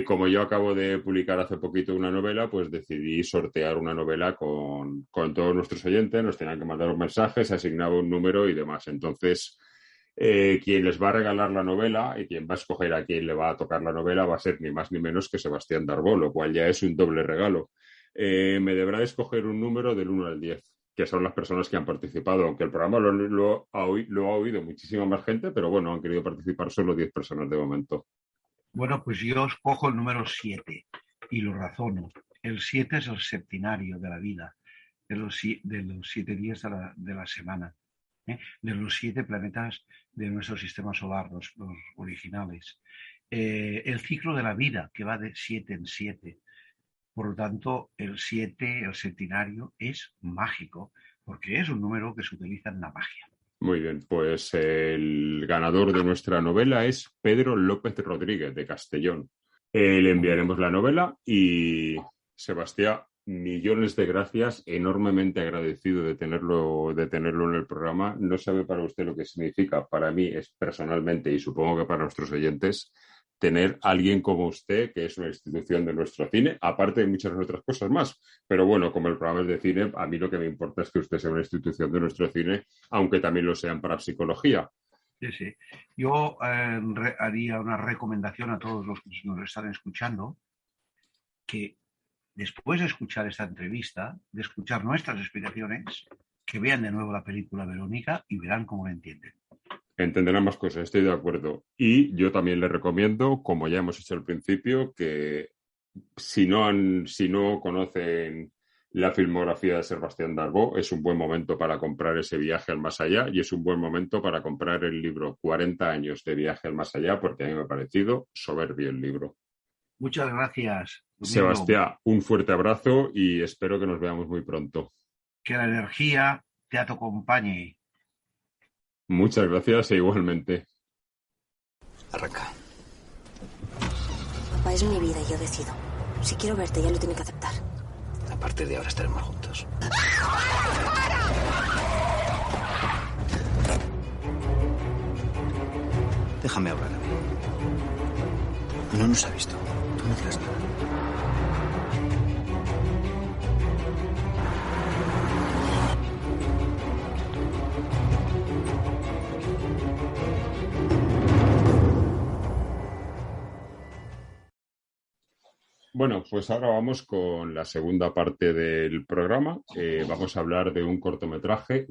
Como yo acabo de publicar hace poquito una novela, pues decidí sortear una novela con todos nuestros oyentes, nos tenían que mandar un mensaje, se asignaba un número y demás. Entonces, quien les va a regalar la novela y quien va a escoger a quien le va a tocar la novela va a ser ni más ni menos que Sebastián Darbó, lo cual ya es un doble regalo. Me deberá escoger un número del 1 al 10, que son las personas que han participado, aunque el programa lo ha oído muchísima más gente, pero bueno, han querido participar solo 10 personas de momento. Bueno, pues yo escojo el número 7 y lo razono. El 7 es el septenario de la vida, de los 7 días de la semana. de los 7 planetas de nuestro sistema solar, los originales. El ciclo de la vida, que va de 7 en 7. Por lo tanto, el 7, el septenario, es mágico, porque es un número que se utiliza en la magia. Muy bien, pues el ganador de nuestra novela es Pedro López Rodríguez, de Castellón. Le enviaremos la novela y, Sebastián, millones de gracias, enormemente agradecido de tenerlo en el programa. No sabe para usted lo que significa, para mí es personalmente, y supongo que para nuestros oyentes, tener a alguien como usted, que es una institución de nuestro cine, aparte de muchas otras cosas más. Pero bueno, como el programa es de cine, a mí lo que me importa es que usted sea una institución de nuestro cine, aunque también lo sean para psicología. Sí, sí. Yo haría una recomendación a todos los que nos están escuchando, que después de escuchar esta entrevista, de escuchar nuestras explicaciones, que vean de nuevo la película Verónica y verán cómo la entienden. Entenderán más cosas, estoy de acuerdo. Y yo también le recomiendo, como ya hemos hecho al principio, que si no conocen la filmografía de Sebastián Darboux, es un buen momento para comprar ese Viaje al Más Allá y es un buen momento para comprar el libro 40 años de Viaje al Más Allá, porque a mí me ha parecido soberbio el libro. Muchas gracias, Domingo. Sebastián, un fuerte abrazo y espero que nos veamos muy pronto. Que la energía te acompañe. Muchas gracias e igualmente. Arranca. Papá, es mi vida y yo decido. Si quiero verte, ya lo tiene que aceptar. A partir de ahora estaremos juntos. Déjame hablar a mí. No nos ha visto. Tú no digas nada. Bueno, pues ahora vamos con la segunda parte del programa. Vamos a hablar de un cortometraje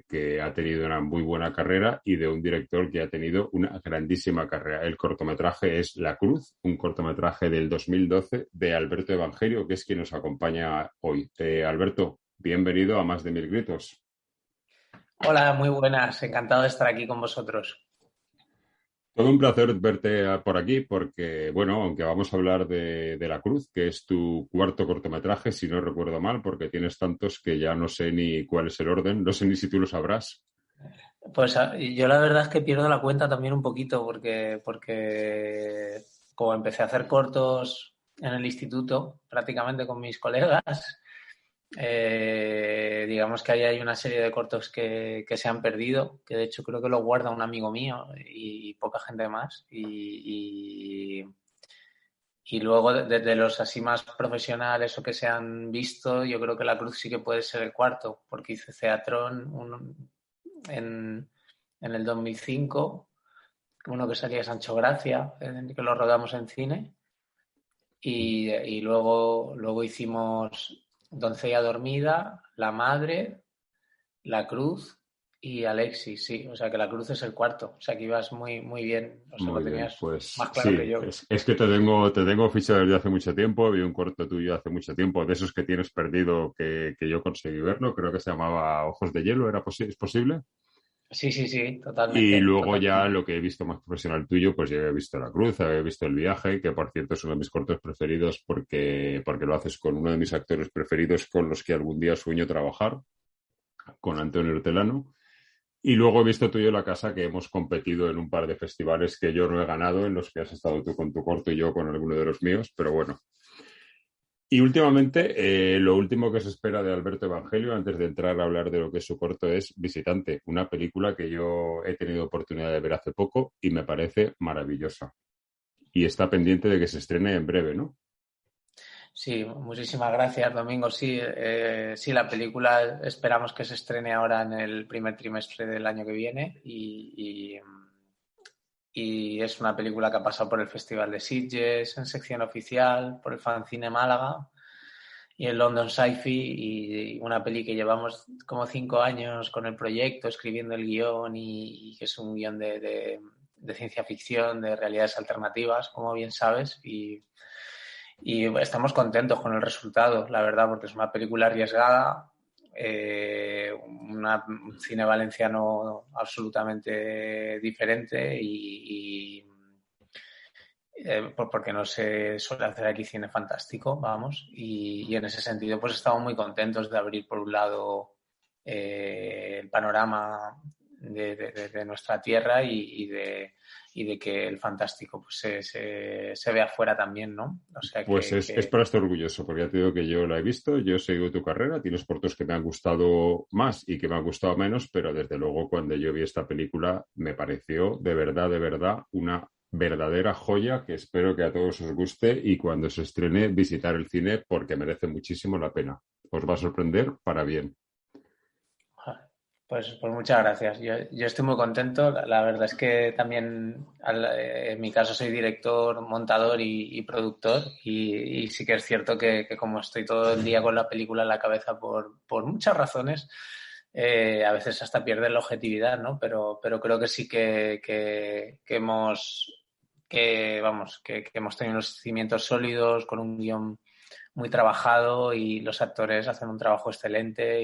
que ha tenido una muy buena carrera y de un director que ha tenido una grandísima carrera. El cortometraje es La Cruz, un cortometraje del 2012 de Alberto Evangelio, que es quien nos acompaña hoy. Alberto, bienvenido a Más de 1000 Gritos. Hola, muy buenas. Encantado de estar aquí con vosotros. Todo un placer verte por aquí porque, bueno, aunque vamos a hablar de La Cruz, que es tu cuarto cortometraje, si no recuerdo mal, porque tienes tantos que ya no sé ni cuál es el orden, no sé ni si tú lo sabrás. Pues yo la verdad es que pierdo la cuenta también un poquito porque como empecé a hacer cortos en el instituto, prácticamente con mis colegas, digamos que ahí hay una serie de cortos que se han perdido, que de hecho creo que lo guarda un amigo mío y poca gente más y luego de los así más profesionales o que se han visto, yo creo que La Cruz sí que puede ser el cuarto, porque hice Ceatrón en el 2005, uno que salía de Sancho Gracia, que lo rodamos en cine y luego hicimos Doncella Dormida, La Madre, La Cruz y Alexis, sí. O sea que La Cruz es el cuarto. O sea que ibas muy, muy bien. O sea, muy lo tenías bien, pues, más claro sí, que yo. Es que te tengo fichado desde hace mucho tiempo. Vi un corto tuyo hace mucho tiempo, de esos que tienes perdido que yo conseguí verlo. Creo que se llamaba Ojos de Hielo. ¿Es posible? Sí, totalmente. Y luego totalmente. ya lo que he visto más profesional tuyo, pues ya he visto La Cruz, he visto El Viaje, que por cierto es uno de mis cortos preferidos porque lo haces con uno de mis actores preferidos con los que algún día sueño trabajar, con Antonio Hortelano. Y luego he visto tuyo La Casa, que hemos competido en un par de festivales que yo no he ganado, en los que has estado tú con tu corto y yo con alguno de los míos, pero bueno. Y últimamente, lo último que se espera de Alberto Evangelio, antes de entrar a hablar de lo que es su corto, es Visitante, una película que yo he tenido oportunidad de ver hace poco y me parece maravillosa. Y está pendiente de que se estrene en breve, ¿no? Sí, muchísimas gracias, Domingo. Sí, la película esperamos que se estrene ahora en el primer trimestre del año que viene y es una película que ha pasado por el Festival de Sitges en sección oficial, por el Fancine Málaga y el London Sci-Fi, y una peli que llevamos como 5 años con el proyecto, escribiendo el guión y que es un guión de ciencia ficción, de realidades alternativas, como bien sabes, y estamos contentos con el resultado, la verdad, porque es una película arriesgada, un cine valenciano absolutamente diferente porque no se suele hacer aquí cine fantástico, vamos, y en ese sentido pues estamos muy contentos de abrir por un lado el panorama de nuestra tierra y de que el fantástico pues se vea afuera también, ¿no? O sea pues es para estar orgulloso, porque ya te digo que yo la he visto, yo he seguido tu carrera, tienes cortos que me han gustado más y que me han gustado menos, pero desde luego cuando yo vi esta película me pareció de verdad una verdadera joya que espero que a todos os guste y cuando se estrene visitar el cine porque merece muchísimo la pena. Os va a sorprender para bien. Pues muchas gracias. Yo estoy muy contento. La verdad es que también, en mi caso, soy director, montador y productor. Y sí que es cierto que como estoy todo el día con la película en la cabeza por muchas razones, a veces hasta pierde la objetividad, ¿no? Pero creo que sí que hemos tenido unos cimientos sólidos, con un guión muy trabajado y los actores hacen un trabajo excelente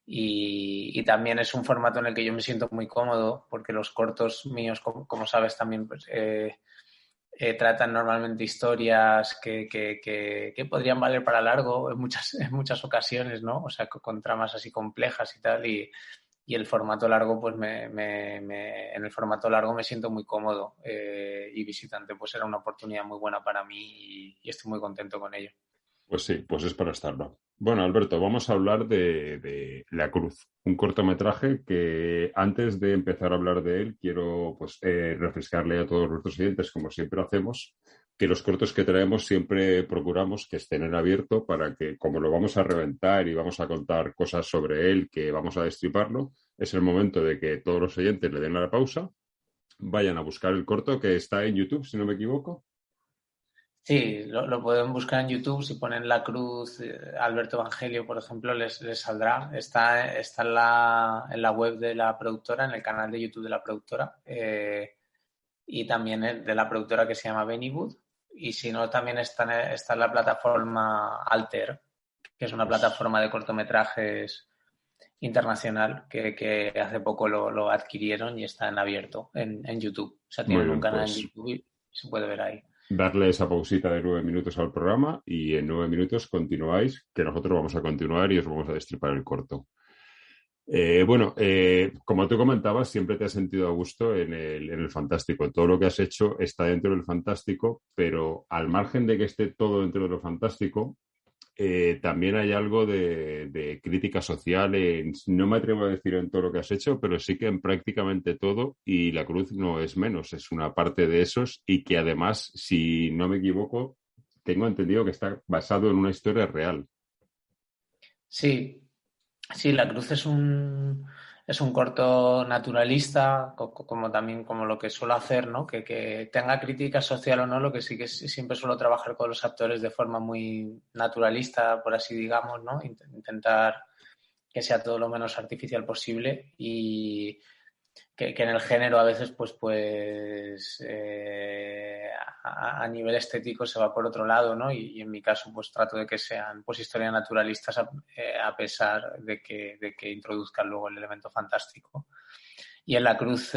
y también es un formato en el que yo me siento muy cómodo porque los cortos míos, como sabes, también pues, tratan normalmente historias que podrían valer para largo en muchas ocasiones, ¿no? O sea, con tramas así complejas y tal y el formato largo, pues en el formato largo me siento muy cómodo y Visitante pues era una oportunidad muy buena para mí y estoy muy contento con ello. Pues sí, pues es para estarlo. Bueno, Alberto, vamos a hablar de La Cruz, un cortometraje que antes de empezar a hablar de él quiero pues, refrescarle a todos nuestros oyentes, como siempre hacemos, que los cortos que traemos siempre procuramos que estén en abierto para que, como lo vamos a reventar y vamos a contar cosas sobre él, que vamos a destriparlo, es el momento de que todos los oyentes le den a la pausa, vayan a buscar el corto que está en YouTube, si no me equivoco. Sí, lo pueden buscar en YouTube. Si ponen La Cruz, Alberto Evangelio, por ejemplo, les saldrá. Está en la web de la productora, en el canal de YouTube de la productora y también de la productora que se llama Bennywood. Y si no, también está en la plataforma Alter, que es una plataforma de cortometrajes internacional que hace poco lo adquirieron y está en abierto en YouTube. O sea, tienen un canal en YouTube y se puede ver ahí. Darle esa pausita de 9 minutos al programa y en 9 minutos continuáis, que nosotros vamos a continuar y os vamos a destripar el corto. Como tú comentabas, siempre te has sentido a gusto en el fantástico. Todo lo que has hecho está dentro del fantástico, pero al margen de que esté todo dentro de lo fantástico, también hay algo de crítica social, no me atrevo a decir en todo lo que has hecho, pero sí que en prácticamente todo, y La Cruz no es menos, es una parte de esos y que además, si no me equivoco, tengo entendido que está basado en una historia real. Sí, La Cruz es un corto naturalista, como lo que suelo hacer, ¿no? Que tenga crítica social o no, lo que sí que siempre suelo trabajar con los actores de forma muy naturalista, por así digamos, ¿no? Intentar que sea todo lo menos artificial posible y que en el género a veces a nivel estético se va por otro lado, ¿no? Y en mi caso pues trato de que sean pues historias naturalistas a pesar de que introduzcan luego el elemento fantástico. Y en La Cruz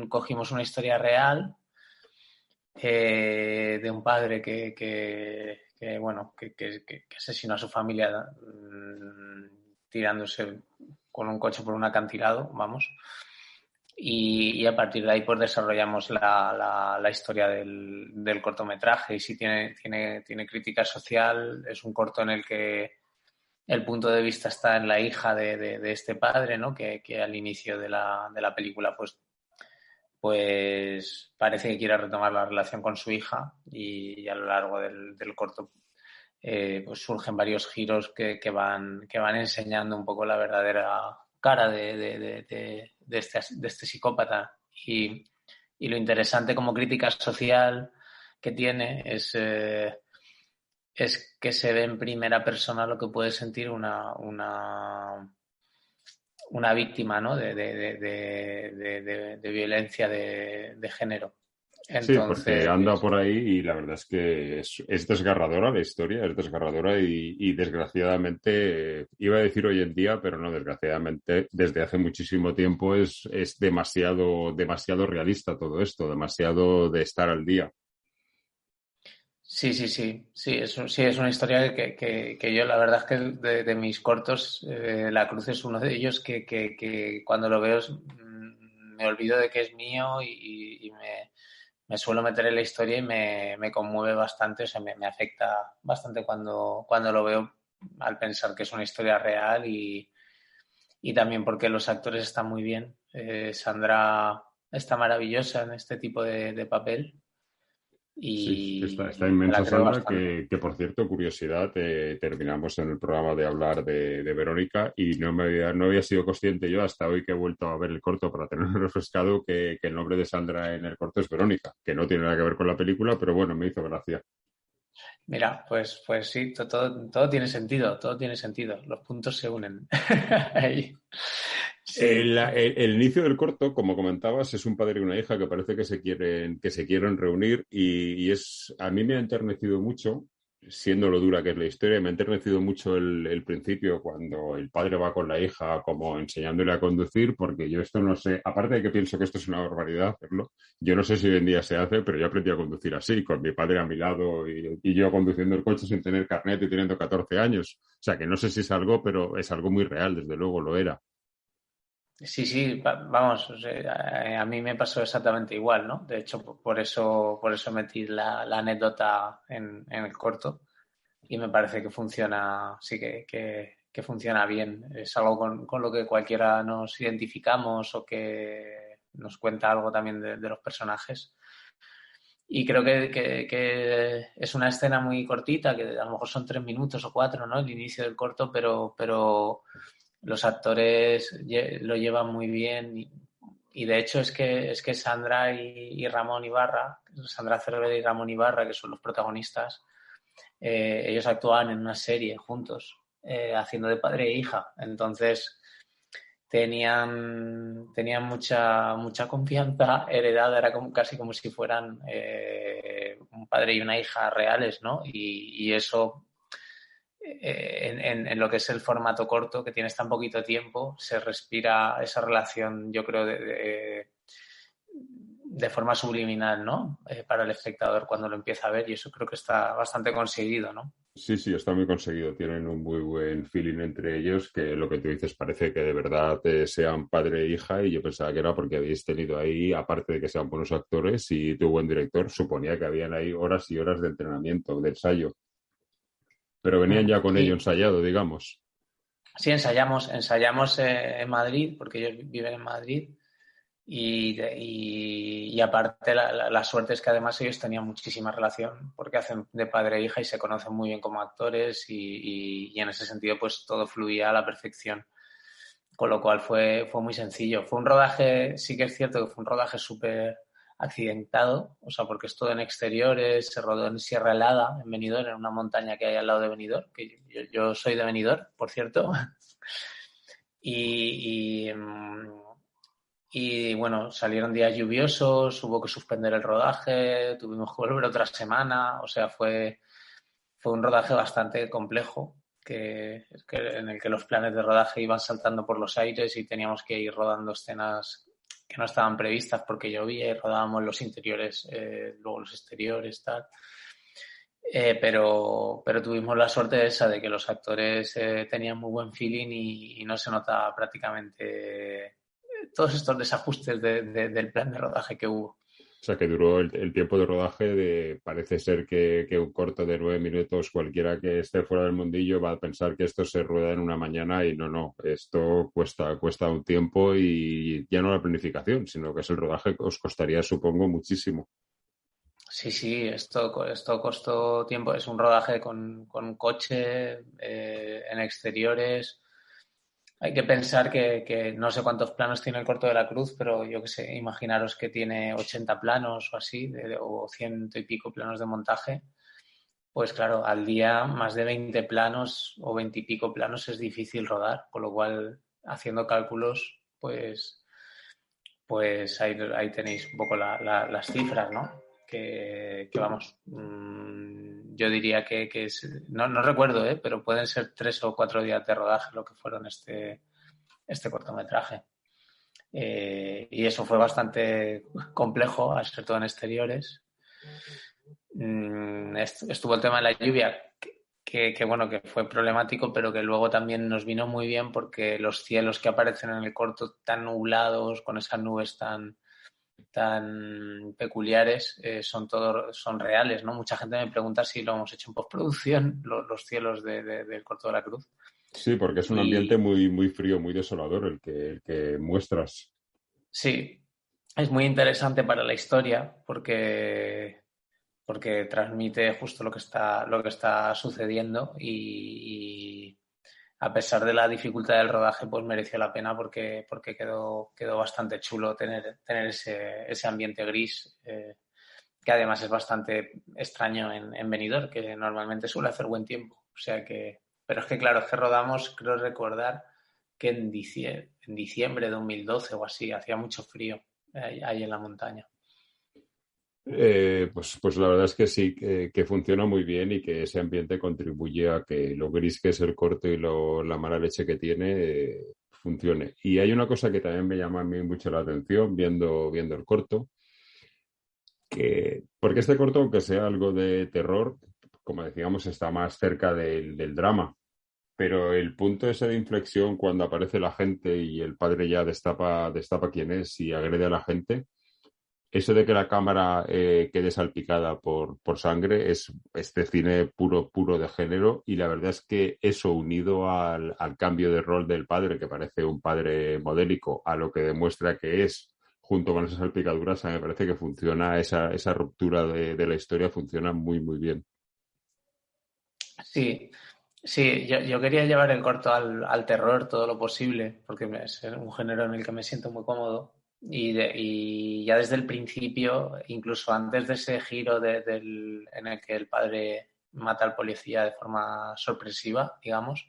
cogimos una historia real de un padre que asesinó a su familia tirándose con un coche por un acantilado, vamos. Y a partir de ahí pues desarrollamos la historia del cortometraje y sí tiene crítica social. Es un corto en el que el punto de vista está en la hija de este padre, ¿no? Que al inicio de la película pues parece que quiere retomar la relación con su hija y a lo largo del corto pues surgen varios giros que van enseñando un poco la verdadera cara de este psicópata y lo interesante como crítica social que tiene es que se ve en primera persona lo que puede sentir una víctima, ¿no? de violencia de género. Sí, porque anda Entonces, por ahí y la verdad es que es desgarradora la historia, es desgarradora y desgraciadamente, iba a decir hoy en día, pero no, desgraciadamente desde hace muchísimo tiempo es demasiado realista todo esto, demasiado de estar al día. sí, es una historia que yo, la verdad es que de mis cortos, La Cruz es uno de ellos que cuando lo veo me olvido de que es mío y me suelo meter en la historia y me conmueve bastante, o sea, me afecta bastante cuando lo veo al pensar que es una historia real y también porque los actores están muy bien. Sandra está maravillosa en este tipo de papel Sí, está y me la inmensa creo Sandra, bastante. por cierto, curiosidad, terminamos en el programa de hablar de Verónica y no había sido consciente yo hasta hoy que he vuelto a ver el corto para tenerlo refrescado que el nombre de Sandra en el corto es Verónica, que no tiene nada que ver con la película, pero bueno, me hizo gracia. Mira, pues sí, todo tiene sentido, todo tiene sentido. Los puntos se unen. Ahí. Sí. El inicio del corto, como comentabas, es un padre y una hija que parece que se quieren reunir a mí me ha enternecido mucho, siendo lo dura que es la historia, me ha enternecido mucho el principio cuando el padre va con la hija como enseñándole a conducir, porque yo esto no sé, aparte de que pienso que esto es una barbaridad hacerlo, yo no sé si hoy en día se hace, pero yo aprendí a conducir así, con mi padre a mi lado y yo conduciendo el coche sin tener carnet y teniendo 14 años. O sea, que no sé si es algo, pero es algo muy real, desde luego lo era. Sí, vamos, o sea, a mí me pasó exactamente igual, ¿no? De hecho, por eso metí la anécdota en el corto y me parece que funciona, sí que funciona bien. Es algo con lo que cualquiera nos identificamos o que nos cuenta algo también de los personajes. Y creo que es una escena muy cortita, que a lo mejor son 3 minutos o 4, ¿no? El inicio del corto, pero los actores lo llevan muy bien y de hecho es que Sandra y Ramón Ibarra, Sandra Cervera y Ramón Ibarra, que son los protagonistas, ellos actuaban en una serie juntos, haciendo de padre e hija. Entonces tenían mucha confianza heredada, era casi como si fueran un padre y una hija reales, ¿no? Y eso en lo que es el formato corto, que tienes tan poquito tiempo, se respira esa relación, yo creo, de forma subliminal, ¿no? Para el espectador cuando lo empieza a ver, y eso creo que está bastante conseguido, ¿no? Sí, sí, está muy conseguido. Tienen un muy buen feeling entre ellos, que lo que tú dices parece que de verdad sean padre e hija, y yo pensaba que era porque habéis tenido ahí, aparte de que sean buenos actores y tu buen director, suponía que habían ahí horas y horas de entrenamiento, de ensayo, pero venían ya con ello Sí, ensayado, digamos. sí, ensayamos en Madrid, porque ellos viven en Madrid, y aparte la suerte es que además ellos tenían muchísima relación, porque hacen de padre e hija y se conocen muy bien como actores y en ese sentido pues todo fluía a la perfección, con lo cual fue muy sencillo. Fue un rodaje, sí que es cierto que fue un rodaje súper accidentado, o sea, porque es todo en exteriores, se rodó en Sierra Helada, en Benidorm, en una montaña que hay al lado de Benidorm, que yo soy de Benidorm, por cierto, y bueno, salieron días lluviosos, hubo que suspender el rodaje, tuvimos que volver otra semana, o sea, fue un rodaje bastante complejo, en el que los planes de rodaje iban saltando por los aires y teníamos que ir rodando escenas que no estaban previstas porque llovía y rodábamos los interiores, luego los exteriores, tal. Pero tuvimos la suerte esa de que los actores tenían muy buen feeling y no se notaba prácticamente todos estos desajustes del plan de rodaje que hubo. O sea, que duró el tiempo de rodaje parece ser que un corto de 9 minutos, cualquiera que esté fuera del mundillo va a pensar que esto se rueda en una mañana y no, esto cuesta un tiempo y ya no la planificación, sino que es el rodaje que os costaría, supongo, muchísimo. Sí, esto costó tiempo. Es un rodaje con coche, en exteriores. Hay que pensar que no sé cuántos planos tiene el Corto de la Cruz, pero yo qué sé, imaginaros que tiene 80 planos o así, o 100 y pico planos de montaje. Pues claro, al día más de 20 planos o 20 y pico planos es difícil rodar, con lo cual, haciendo cálculos, pues pues ahí tenéis un poco las cifras, ¿no? Que vamos, yo diría que es, no recuerdo, pero pueden ser 3 o 4 días de rodaje lo que fueron este cortometraje. Y eso fue bastante complejo, al ser todo en exteriores. Estuvo el tema de la lluvia, que bueno, que fue problemático, pero que luego también nos vino muy bien porque los cielos que aparecen en el corto tan nublados, con esas nubes tan peculiares, son reales, ¿no? Mucha gente me pregunta si lo hemos hecho en postproducción, los cielos del corto de la Cruz. Sí, porque es un ambiente muy, muy frío, muy desolador el que muestras. Sí, es muy interesante para la historia porque transmite justo lo que está sucediendo y a pesar de la dificultad del rodaje, pues mereció la pena porque quedó bastante chulo tener ese ambiente gris, que además es bastante extraño en Benidorm, que normalmente suele hacer buen tiempo. O sea que, pero es que claro, es que rodamos, creo recordar que en diciembre de 2012 o así, hacía mucho frío ahí en la montaña. Pues la verdad es que sí, que funciona muy bien y que ese ambiente contribuye a que lo gris que es el corto y la mala leche que tiene funcione. Y hay una cosa que también me llama a mí mucho la atención viendo el corto, porque este corto, aunque sea algo de terror, como decíamos, está más cerca del drama. Pero el punto ese de inflexión cuando aparece la gente y el padre ya destapa quién es y agrede a la gente, eso de que la cámara quede salpicada por sangre es este cine puro de género, y la verdad es que eso unido al cambio de rol del padre, que parece un padre modélico, a lo que demuestra que es, junto con esas salpicaduras, me parece que funciona, esa ruptura de la historia funciona muy, muy bien. Sí, yo quería llevar el corto al terror todo lo posible, porque es un género en el que me siento muy cómodo. Y ya desde el principio, incluso antes de ese giro en el que el padre mata al policía de forma sorpresiva, digamos,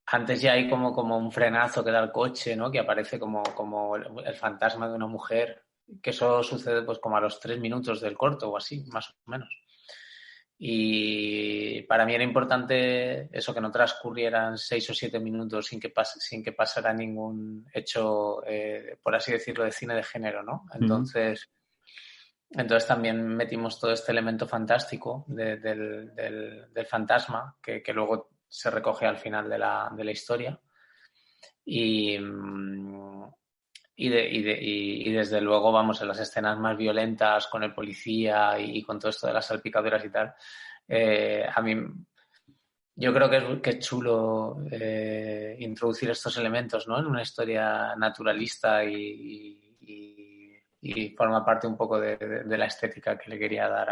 antes ya hay como un frenazo que da el coche, ¿no? Que aparece como el fantasma de una mujer, que eso sucede pues como a los 3 minutos del corto o así, más o menos. Y para mí era importante eso, que no transcurrieran 6 o 7 minutos sin que pasara ningún hecho, por así decirlo, de cine de género, ¿no? Entonces también metimos todo este elemento fantástico del fantasma que luego se recoge al final de la historia. Y desde luego, vamos, en las escenas más violentas con el policía y con todo esto de las salpicaduras y tal, a mí yo creo que es chulo introducir estos elementos, ¿no? En una historia naturalista y forma parte un poco de la estética que le quería dar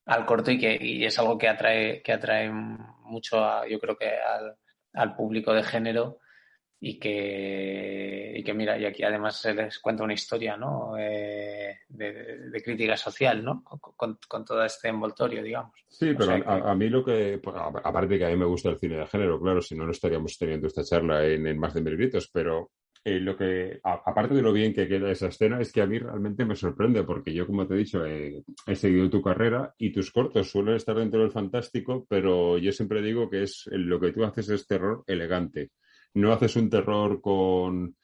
al corto y es algo que atrae mucho yo creo que al público de género. Y que mira, y aquí además se les cuenta una historia, ¿no? De crítica social, ¿no? Con todo este envoltorio, digamos. Sí, pero a mí lo que, aparte que a mí me gusta el cine de género, claro, si no, no estaríamos teniendo esta charla en Más de 1000 gritos, pero lo que, aparte de lo bien que queda esa escena, es que a mí realmente me sorprende, porque yo, como te he dicho, he seguido tu carrera y tus cortos suelen estar dentro del fantástico, pero yo siempre digo que lo que tú haces es terror elegante. No haces un terror con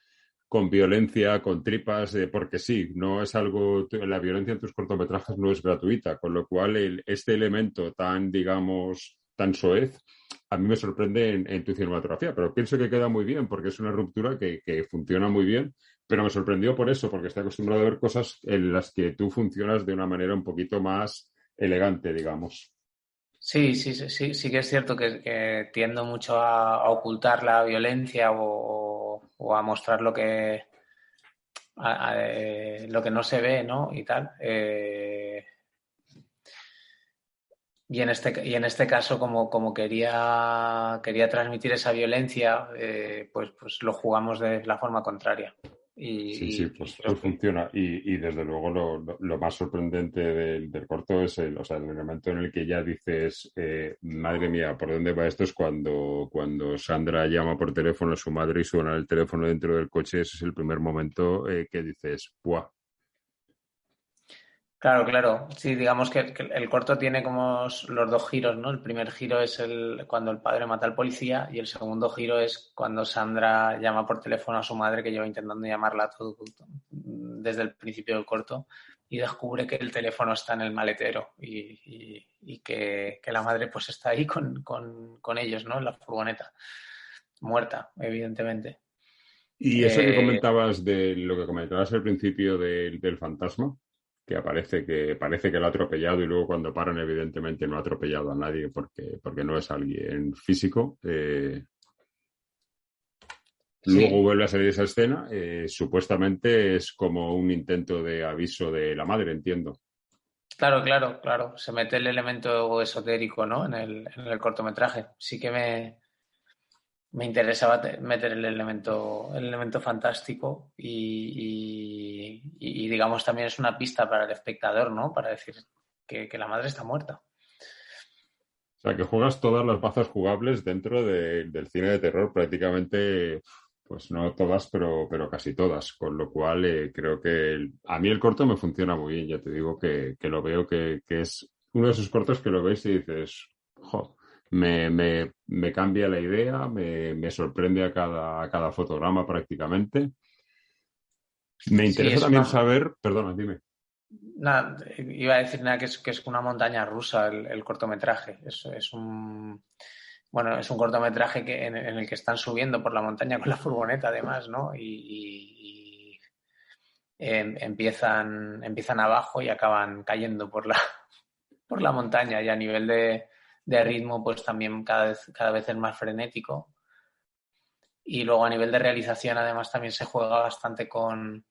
violencia, con tripas, porque sí, no es algo, la violencia en tus cortometrajes no es gratuita, con lo cual este elemento tan, digamos, tan soez, a mí me sorprende en tu cinematografía, pero pienso que queda muy bien porque es una ruptura que funciona muy bien, pero me sorprendió por eso, porque estoy acostumbrado a ver cosas en las que tú funcionas de una manera un poquito más elegante, digamos. Sí que es cierto que tiendo mucho a ocultar la violencia o a mostrar lo que no se ve, ¿no? Y tal. Y en este caso, como quería transmitir esa violencia, pues lo jugamos de la forma contraria. Sí, pues funciona. Y desde luego lo más sorprendente del corto es el elemento en el que ya dices, madre mía, ¿por dónde va esto? Es cuando Sandra llama por teléfono a su madre y suena el teléfono dentro del coche. Ese es el primer momento que dices, ¡buah! Claro. Sí, digamos que el corto tiene como los dos giros, ¿no? El primer giro es cuando el padre mata al policía y el segundo giro es cuando Sandra llama por teléfono a su madre, que lleva intentando llamarla desde el principio del corto, y descubre que el teléfono está en el maletero y que la madre pues está ahí con ellos, ¿no? En la furgoneta, muerta, evidentemente. Y eso que comentabas lo que comentabas al principio del fantasma, que parece que lo ha atropellado y luego cuando paran evidentemente no ha atropellado a nadie porque no es alguien físico. Luego vuelve a salir esa escena. Supuestamente es como un intento de aviso de la madre, entiendo. Claro. Se mete el elemento esotérico, ¿no? En el cortometraje. Sí que me interesaba meter el elemento fantástico y digamos también es una pista para el espectador, ¿no? Para decir que la madre está muerta. O sea, que juegas todas las bazas jugables dentro del cine de terror, prácticamente, pues no todas, pero casi todas. Con lo cual, creo que a mí el corto me funciona muy bien. Ya te digo que lo veo que es uno de esos cortos que lo ves y dices, jo, me cambia la idea, me sorprende a cada fotograma prácticamente. Me interesa también saber, perdona, dime. Nada, iba a decir que es una montaña rusa el cortometraje. Es un cortometraje en el que están subiendo por la montaña con la furgoneta, además, ¿no? Y empiezan abajo y acaban cayendo por la montaña. Y a nivel de ritmo, pues también cada vez es más frenético. Y luego a nivel de realización, además, también se juega bastante con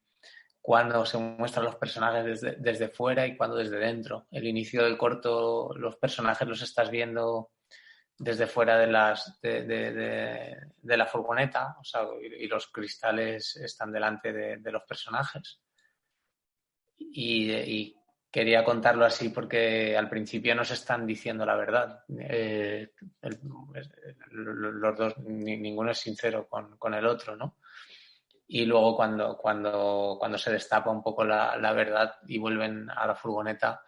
cuando se muestran los personajes desde fuera y cuando desde dentro. El inicio del corto, los personajes los estás viendo desde fuera de la furgoneta, o sea, y los cristales están delante de los personajes. Y quería contarlo así porque al principio nos están diciendo la verdad. Los dos, ninguno es sincero con el otro, ¿no? Y luego cuando se destapa un poco la verdad y vuelven a la furgoneta,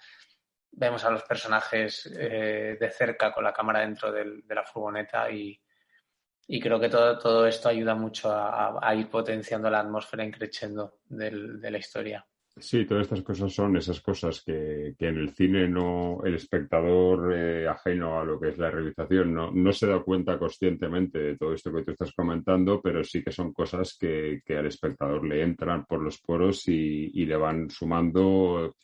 vemos a los personajes de cerca con la cámara dentro de la furgoneta y creo que todo esto ayuda mucho a ir potenciando la atmósfera increciendo de la historia. Sí, todas estas cosas son esas cosas que en el cine el espectador ajeno a lo que es la realización no se da cuenta conscientemente de todo esto que tú estás comentando, pero sí que son cosas que al espectador le entran por los poros y le van sumando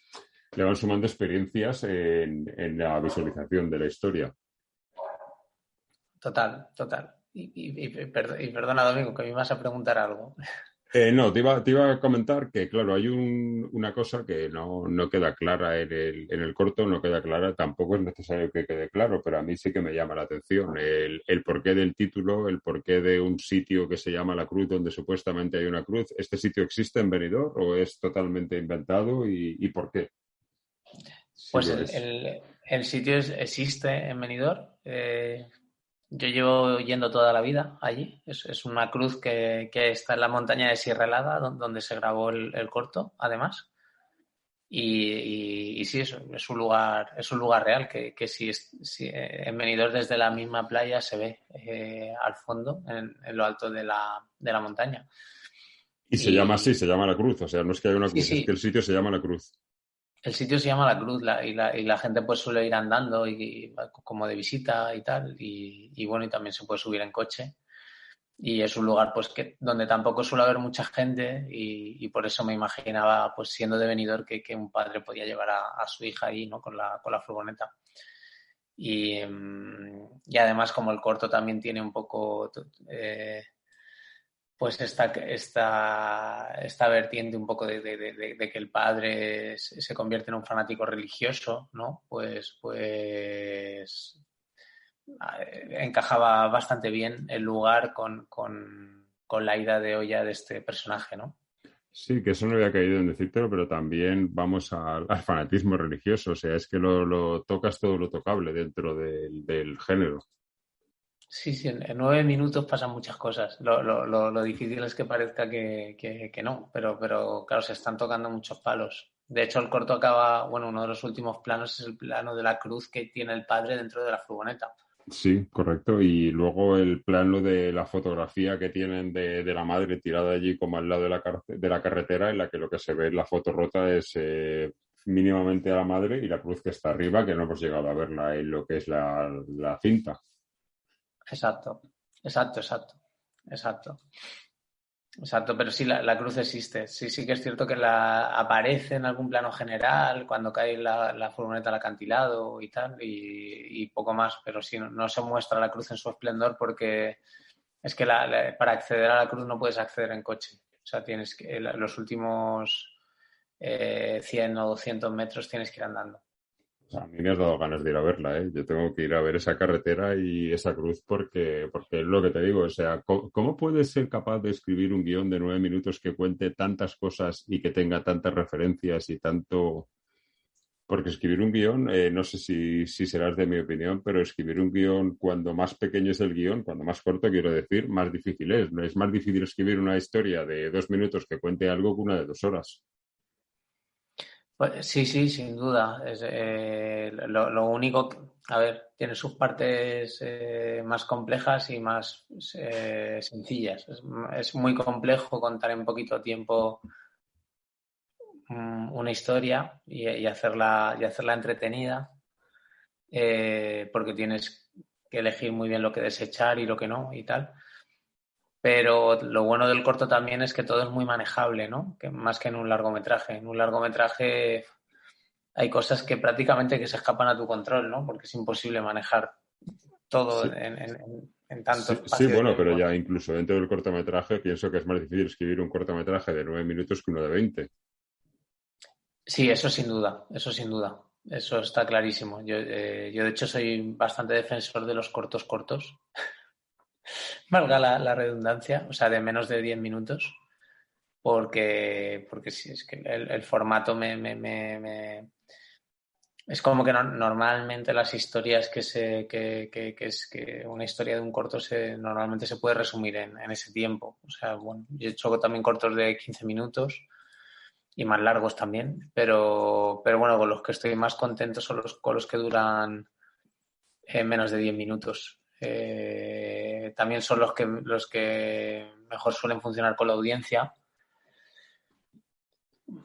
experiencias en la visualización de la historia. Total. Y perdona, Domingo, que me ibas a preguntar algo. No, te iba a comentar que, claro, hay una cosa que no queda clara en el corto, no queda clara, tampoco es necesario que quede claro, pero a mí sí que me llama la atención el porqué del título, el porqué de un sitio que se llama La Cruz, donde supuestamente hay una cruz. ¿Este sitio existe en Benidorm o es totalmente inventado y por qué? Pues el sitio existe en Benidorm. Yo llevo yendo toda la vida allí. Es una cruz que está en la montaña de Sierra Helada, donde se grabó el corto, además. Y sí, es un lugar real que si en Benidorm desde la misma playa se ve al fondo, en lo alto de la montaña. Y se llama así, se llama La Cruz. O sea, no es que haya una cruz, sí. Es que el sitio se llama La Cruz. El sitio se llama La Cruz y la gente pues suele ir andando y como de visita y tal y bueno, y también se puede subir en coche y es un lugar pues donde tampoco suele haber mucha gente y por eso me imaginaba pues siendo de Benidorm que un padre podía llevar a su hija ahí, ¿no? con la furgoneta y además como el corto también tiene un poco pues esta vertiente un poco de que el padre se convierte en un fanático religioso, ¿no? Pues encajaba bastante bien el lugar con la ida de olla de este personaje, ¿no? Sí, que eso no había caído en decírtelo, pero también vamos al fanatismo religioso. O sea, es que lo tocas todo lo tocable dentro del género. Sí, sí, en 9 minutos pasan muchas cosas. Lo difícil es que parezca que no, pero claro, se están tocando muchos palos. De hecho, el corto acaba, bueno, uno de los últimos planos es el plano de la cruz que tiene el padre dentro de la furgoneta. Sí, correcto. Y luego el plano de la fotografía que tienen de la madre tirada allí como al lado de la carretera, en la que lo que se ve en la foto rota es mínimamente a la madre y la cruz que está arriba, que no hemos llegado a verla en lo que es la cinta. Exacto, exacto, exacto, exacto. Exacto, pero sí, la cruz existe. Sí, sí que es cierto que aparece en algún plano general cuando cae la furgoneta al acantilado y tal, y poco más, pero sí, no se muestra la cruz en su esplendor porque es que para acceder a la cruz no puedes acceder en coche. O sea, tienes que los últimos 100 o 200 metros tienes que ir andando. A mí me has dado ganas de ir a verla, ¿eh? Yo tengo que ir a ver esa carretera y esa cruz porque es lo que te digo. O sea, ¿cómo puedes ser capaz de escribir un guión de 9 minutos que cuente tantas cosas y que tenga tantas referencias y tanto... Porque escribir un guión, no sé si serás de mi opinión, pero escribir un guión cuando más pequeño es el guión, cuando más corto, quiero decir, más difícil es. No es más difícil escribir una historia de 2 minutos que cuente algo que una de 2 horas. Pues, sí, sí, sin duda. Lo único, a ver, tiene sus partes más complejas y más sencillas. Es muy complejo contar en poquito tiempo una historia y hacerla entretenida, porque tienes que elegir muy bien lo que desechar y lo que no y tal. Pero lo bueno del corto también es que todo es muy manejable, ¿no? Más que en un largometraje. En un largometraje hay cosas que prácticamente que se escapan a tu control, ¿no? Porque es imposible manejar todo Sí. en tanto Sí, espacio de bueno, pero tiempo. ya incluso dentro del cortometraje pienso que es más difícil escribir un cortometraje de 9 minutos que uno de 20. Sí, eso sin duda, eso sin duda. Eso está clarísimo. Yo de hecho soy bastante defensor de los cortos, valga la redundancia, o sea, de menos de 10 minutos, porque sí, es que el formato es como que normalmente las historias que una historia de un corto normalmente se puede resumir en ese tiempo. O sea, bueno, yo he hecho también cortos de 15 minutos y más largos también, pero bueno, con los que estoy más contento son con los que duran menos de 10 minutos. También son los que mejor suelen funcionar con la audiencia,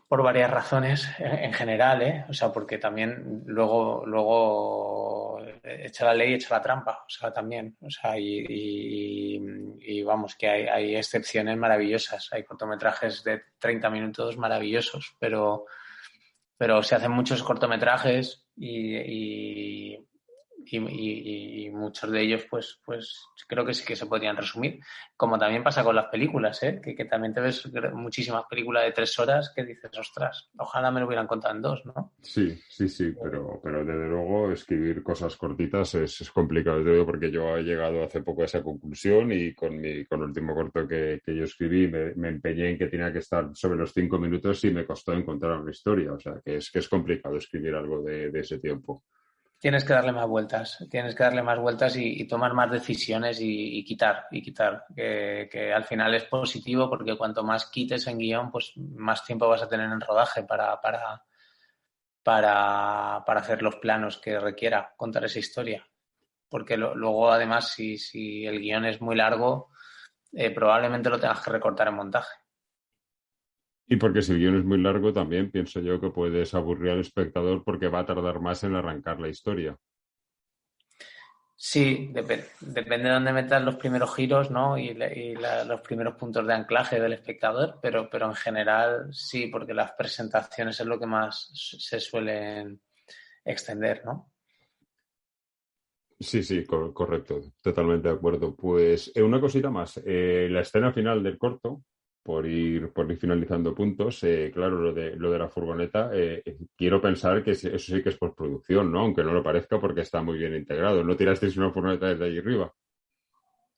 por varias razones en general, ¿eh? O sea, porque también luego echa la ley, echa la trampa, o sea, también, o sea, y vamos, que hay excepciones maravillosas, hay cortometrajes de 30 minutos maravillosos, pero se hacen muchos cortometrajes y muchos de ellos pues creo que sí que se podrían resumir, como también pasa con las películas, ¿eh? Que también te ves muchísimas películas de 3 horas que dices, ostras, ojalá me lo hubieran contado en 2, ¿no? Sí, pero desde luego escribir cosas cortitas es complicado, te digo, porque yo he llegado hace poco a esa conclusión y con el último corto que yo escribí me empeñé en que tenía que estar sobre los 5 minutos y me costó encontrar una historia, o sea, que es complicado escribir algo de ese tiempo. Tienes que darle más vueltas y tomar más decisiones y quitar, que al final es positivo porque cuanto más quites en guión, pues más tiempo vas a tener en rodaje para hacer los planos que requiera contar esa historia. Porque luego, además, si el guión es muy largo, probablemente lo tengas que recortar en montaje. Y porque si el guión es muy largo, también pienso yo que puedes aburrir al espectador porque va a tardar más en arrancar la historia. Sí, depende de dónde metas los primeros giros, ¿no? Y los primeros puntos de anclaje del espectador, pero en general sí, porque las presentaciones es lo que más se suelen extender, ¿no? Sí, correcto, totalmente de acuerdo. Pues una cosita más, la escena final del corto, por ir finalizando puntos, claro, lo de la furgoneta, quiero pensar que eso sí que es postproducción, ¿no? Aunque no lo parezca porque está muy bien integrado. ¿No tirasteis una furgoneta desde allí arriba?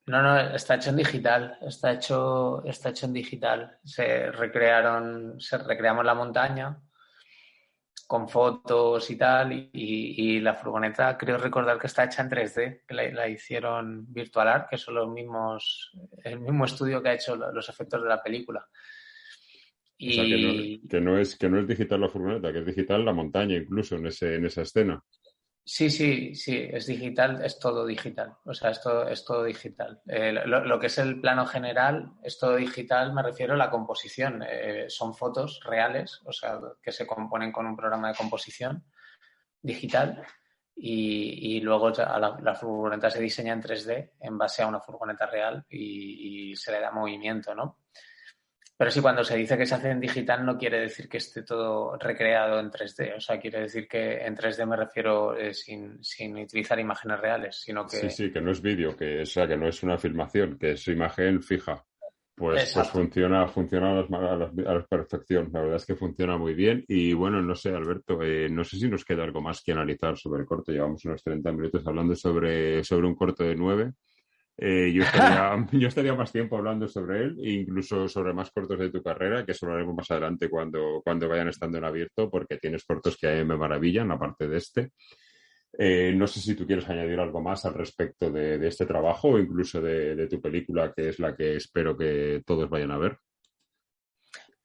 No, está hecho en digital, está hecho en digital. Recreamos la montaña con fotos y tal, y la furgoneta creo recordar que está hecha en 3D, que la hicieron Virtual Art, que son el mismo estudio que ha hecho los efectos de la película. O sea, que no es digital la furgoneta, que es digital la montaña incluso en esa escena. Sí, es digital, es todo digital. O sea, es todo digital. Lo que es el plano general es todo digital, me refiero a la composición. Son fotos reales, o sea, que se componen con un programa de composición digital y luego la furgoneta se diseña en 3D en base a una furgoneta real y se le da movimiento, ¿no? Pero sí, cuando se dice que se hace en digital no quiere decir que esté todo recreado en 3D. O sea, quiere decir que en 3D me refiero sin utilizar imágenes reales, sino que... Sí, que no es vídeo, que no es una filmación, que es imagen fija. Pues funciona a la perfección. La verdad es que funciona muy bien. Y bueno, no sé, Alberto, no sé si nos queda algo más que analizar sobre el corto. Llevamos unos 30 minutos hablando sobre un corto de 9. Yo estaría más tiempo hablando sobre él e incluso sobre más cortos de tu carrera, que eso lo haremos más adelante cuando vayan estando en abierto, porque tienes cortos que a mí me maravillan, aparte de este. No sé si tú quieres añadir algo más al respecto de este trabajo o incluso de tu película, que es la que espero que todos vayan a ver.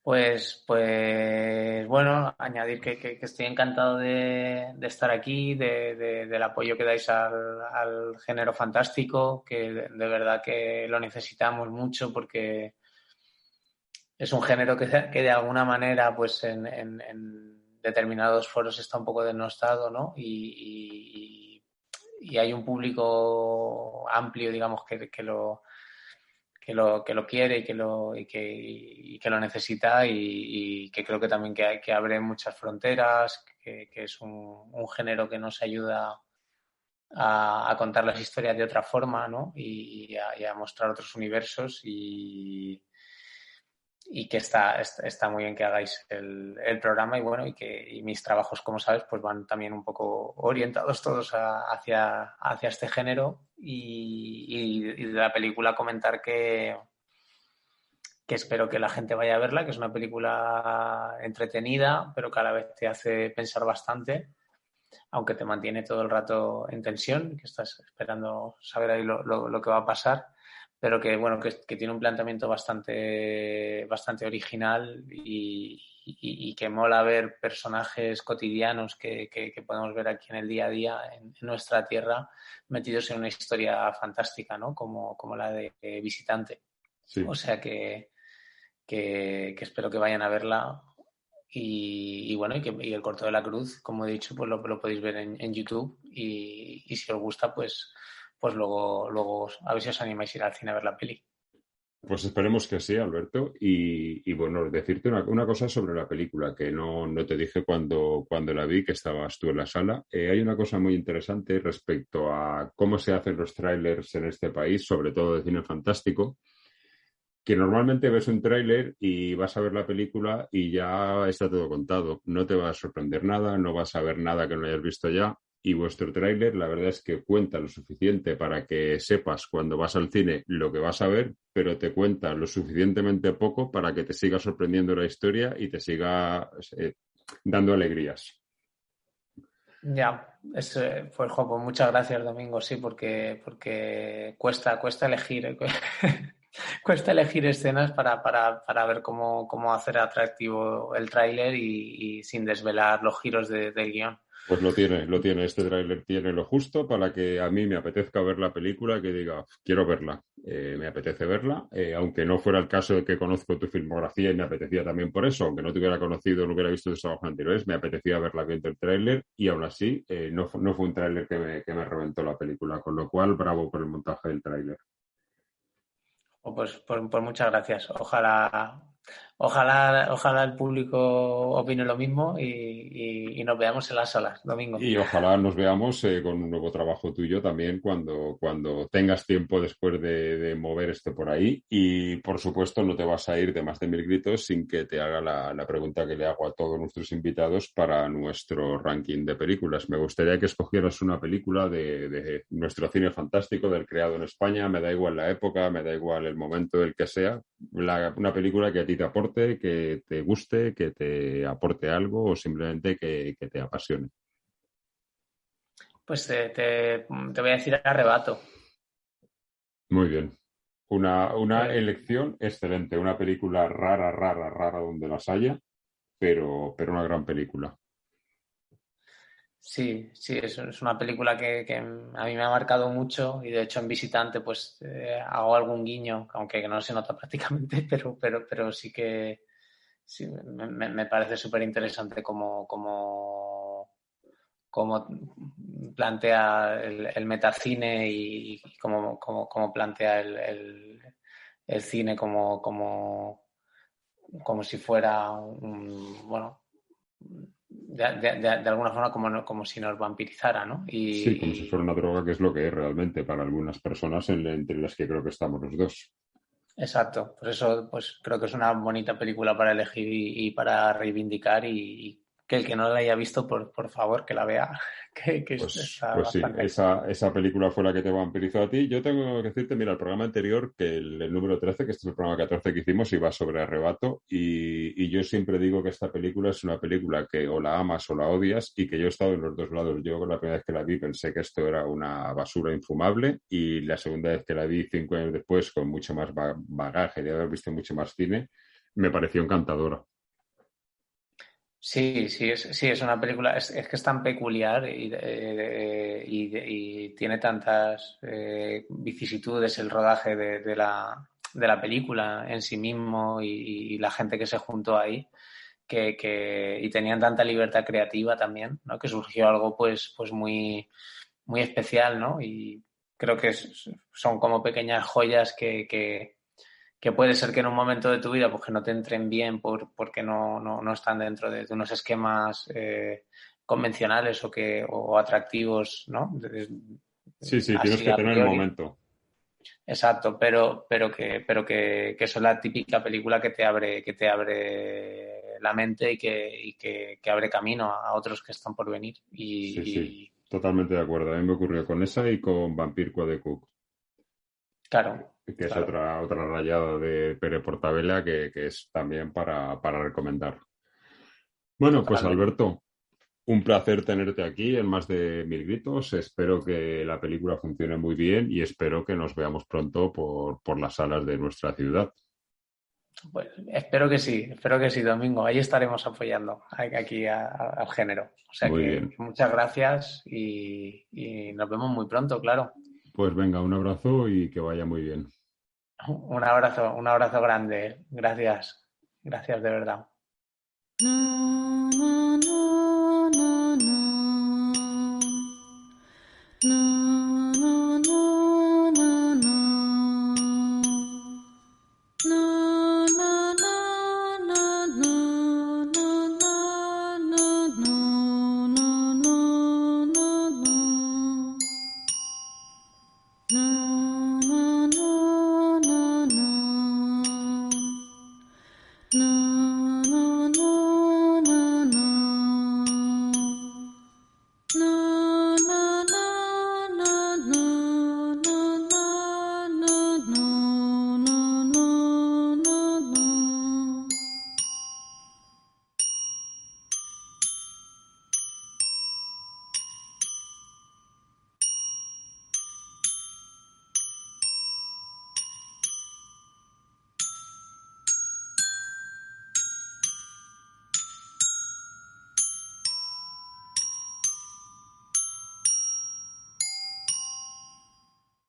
Pues bueno, añadir que estoy encantado de estar aquí, del apoyo que dais al género fantástico, que de verdad que lo necesitamos mucho porque es un género que de alguna manera pues en determinados foros está un poco denostado, ¿no? Y hay un público amplio, digamos, que lo quiere y que lo necesita y que creo que también que abre muchas fronteras, que es un género que nos ayuda a contar las historias de otra forma, ¿no? Y a mostrar otros universos y que está muy bien que hagáis el programa y bueno, y mis trabajos, como sabes, pues van también un poco orientados todos hacia este género y de la película comentar que espero que la gente vaya a verla, que es una película entretenida, pero que a la vez te hace pensar bastante, aunque te mantiene todo el rato en tensión, que estás esperando saber ahí lo que va a pasar. Pero que bueno, que tiene un planteamiento bastante original y que mola ver personajes cotidianos que podemos ver aquí en el día a día en nuestra tierra metidos en una historia fantástica, ¿no? Como la de Visitante. Sí. O sea que espero que vayan a verla y bueno, y el corto de la cruz, como he dicho, pues lo podéis ver en YouTube y si os gusta, pues luego a ver si os animáis a ir al cine a ver la peli. Pues esperemos que sí, Alberto. Y bueno, decirte una cosa sobre la película que no te dije cuando la vi, que estabas tú en la sala. Hay una cosa muy interesante respecto a cómo se hacen los trailers en este país, sobre todo de cine fantástico, que normalmente ves un tráiler y vas a ver la película y ya está todo contado. No te va a sorprender nada, no vas a ver nada que no hayas visto ya. Y vuestro tráiler, la verdad es que cuenta lo suficiente para que sepas cuando vas al cine lo que vas a ver, pero te cuenta lo suficientemente poco para que te siga sorprendiendo la historia y te siga dando alegrías. Ya, pues Jopo, muchas gracias, Domingo, sí, porque cuesta elegir, cuesta elegir escenas para ver cómo hacer atractivo el tráiler y sin desvelar los giros del guión. Pues lo tiene. Este tráiler tiene lo justo para que a mí me apetezca ver la película, que diga, quiero verla, me apetece verla, aunque no fuera el caso de que conozco tu filmografía y me apetecía también por eso, aunque no te hubiera conocido, no hubiera visto tus trabajos anteriores, me apetecía verla viendo el tráiler y aún así no fue un tráiler que me reventó la película, con lo cual bravo por el montaje del tráiler. Pues muchas gracias. Ojalá Ojalá el público opine lo mismo y nos veamos en las salas domingo. Y ojalá nos veamos con un nuevo trabajo tuyo también cuando tengas tiempo después de mover esto por ahí. Y por supuesto no te vas a ir de Más de 1000 gritos sin que te haga la pregunta que le hago a todos nuestros invitados para nuestro ranking de películas. Me gustaría que escogieras una película de nuestro cine fantástico, del creado en España. Me da igual la época, me da igual el momento del que sea. Una película que a ti te aporte, que te guste, que te aporte algo o simplemente que te apasione. Pues te voy a decir Arrebato. Muy bien. Una elección excelente. Una película rara donde las haya, pero una gran película. Sí, es una película que a mí me ha marcado mucho y de hecho en Visitante pues hago algún guiño, aunque no se nota prácticamente, pero sí que sí, me parece súper interesante cómo plantea el metacine y cómo plantea el cine como si fuera de alguna forma como si nos vampirizara, ¿no? Sí, como si fuera una droga, que es lo que es realmente para algunas personas, entre las que creo que estamos los dos. Exacto, por eso pues creo que es una bonita película para elegir y para reivindicar y que el que no la haya visto, por favor, que la vea. Pues sí, esa película fue la que te vampirizó a ti. Yo tengo que decirte, mira, el programa anterior, que el número 13, que este es el programa 14 que hicimos, iba sobre Arrebato, y yo siempre digo que esta película es una película que o la amas o la odias, y que yo he estado en los dos lados. Yo la primera vez que la vi pensé que esto era una basura infumable, y la segunda vez que la vi 5 años después, con mucho más bagaje de haber visto mucho más cine, me pareció encantadora. Sí, es una película, es que es tan peculiar y tiene tantas vicisitudes el rodaje de la película en sí mismo y la gente que se juntó ahí y tenían tanta libertad creativa también, ¿no? Que surgió algo pues muy, muy especial, ¿no? Y creo que son como pequeñas joyas que puede ser que en un momento de tu vida pues que no te entren bien porque no están dentro de unos esquemas convencionales o atractivos, ¿no? Sí, tienes que tener el momento. Exacto, pero que es la típica película que te abre la mente y que abre camino a otros que están por venir. Sí, totalmente de acuerdo. A mí me ocurrió con esa y con Vampire Code Cook. Claro. Que es otra rayada de Pere Portabella que es también para recomendar. Bueno, pues Alberto, un placer tenerte aquí en Más de 1000 gritos. Espero que la película funcione muy bien y espero que nos veamos pronto por las salas de nuestra ciudad. Pues espero que sí, Domingo. Ahí estaremos apoyando aquí al género. O sea muy que bien. Muchas gracias y nos vemos muy pronto, claro. Pues venga, un abrazo y que vaya muy bien. Un abrazo grande. Gracias de verdad.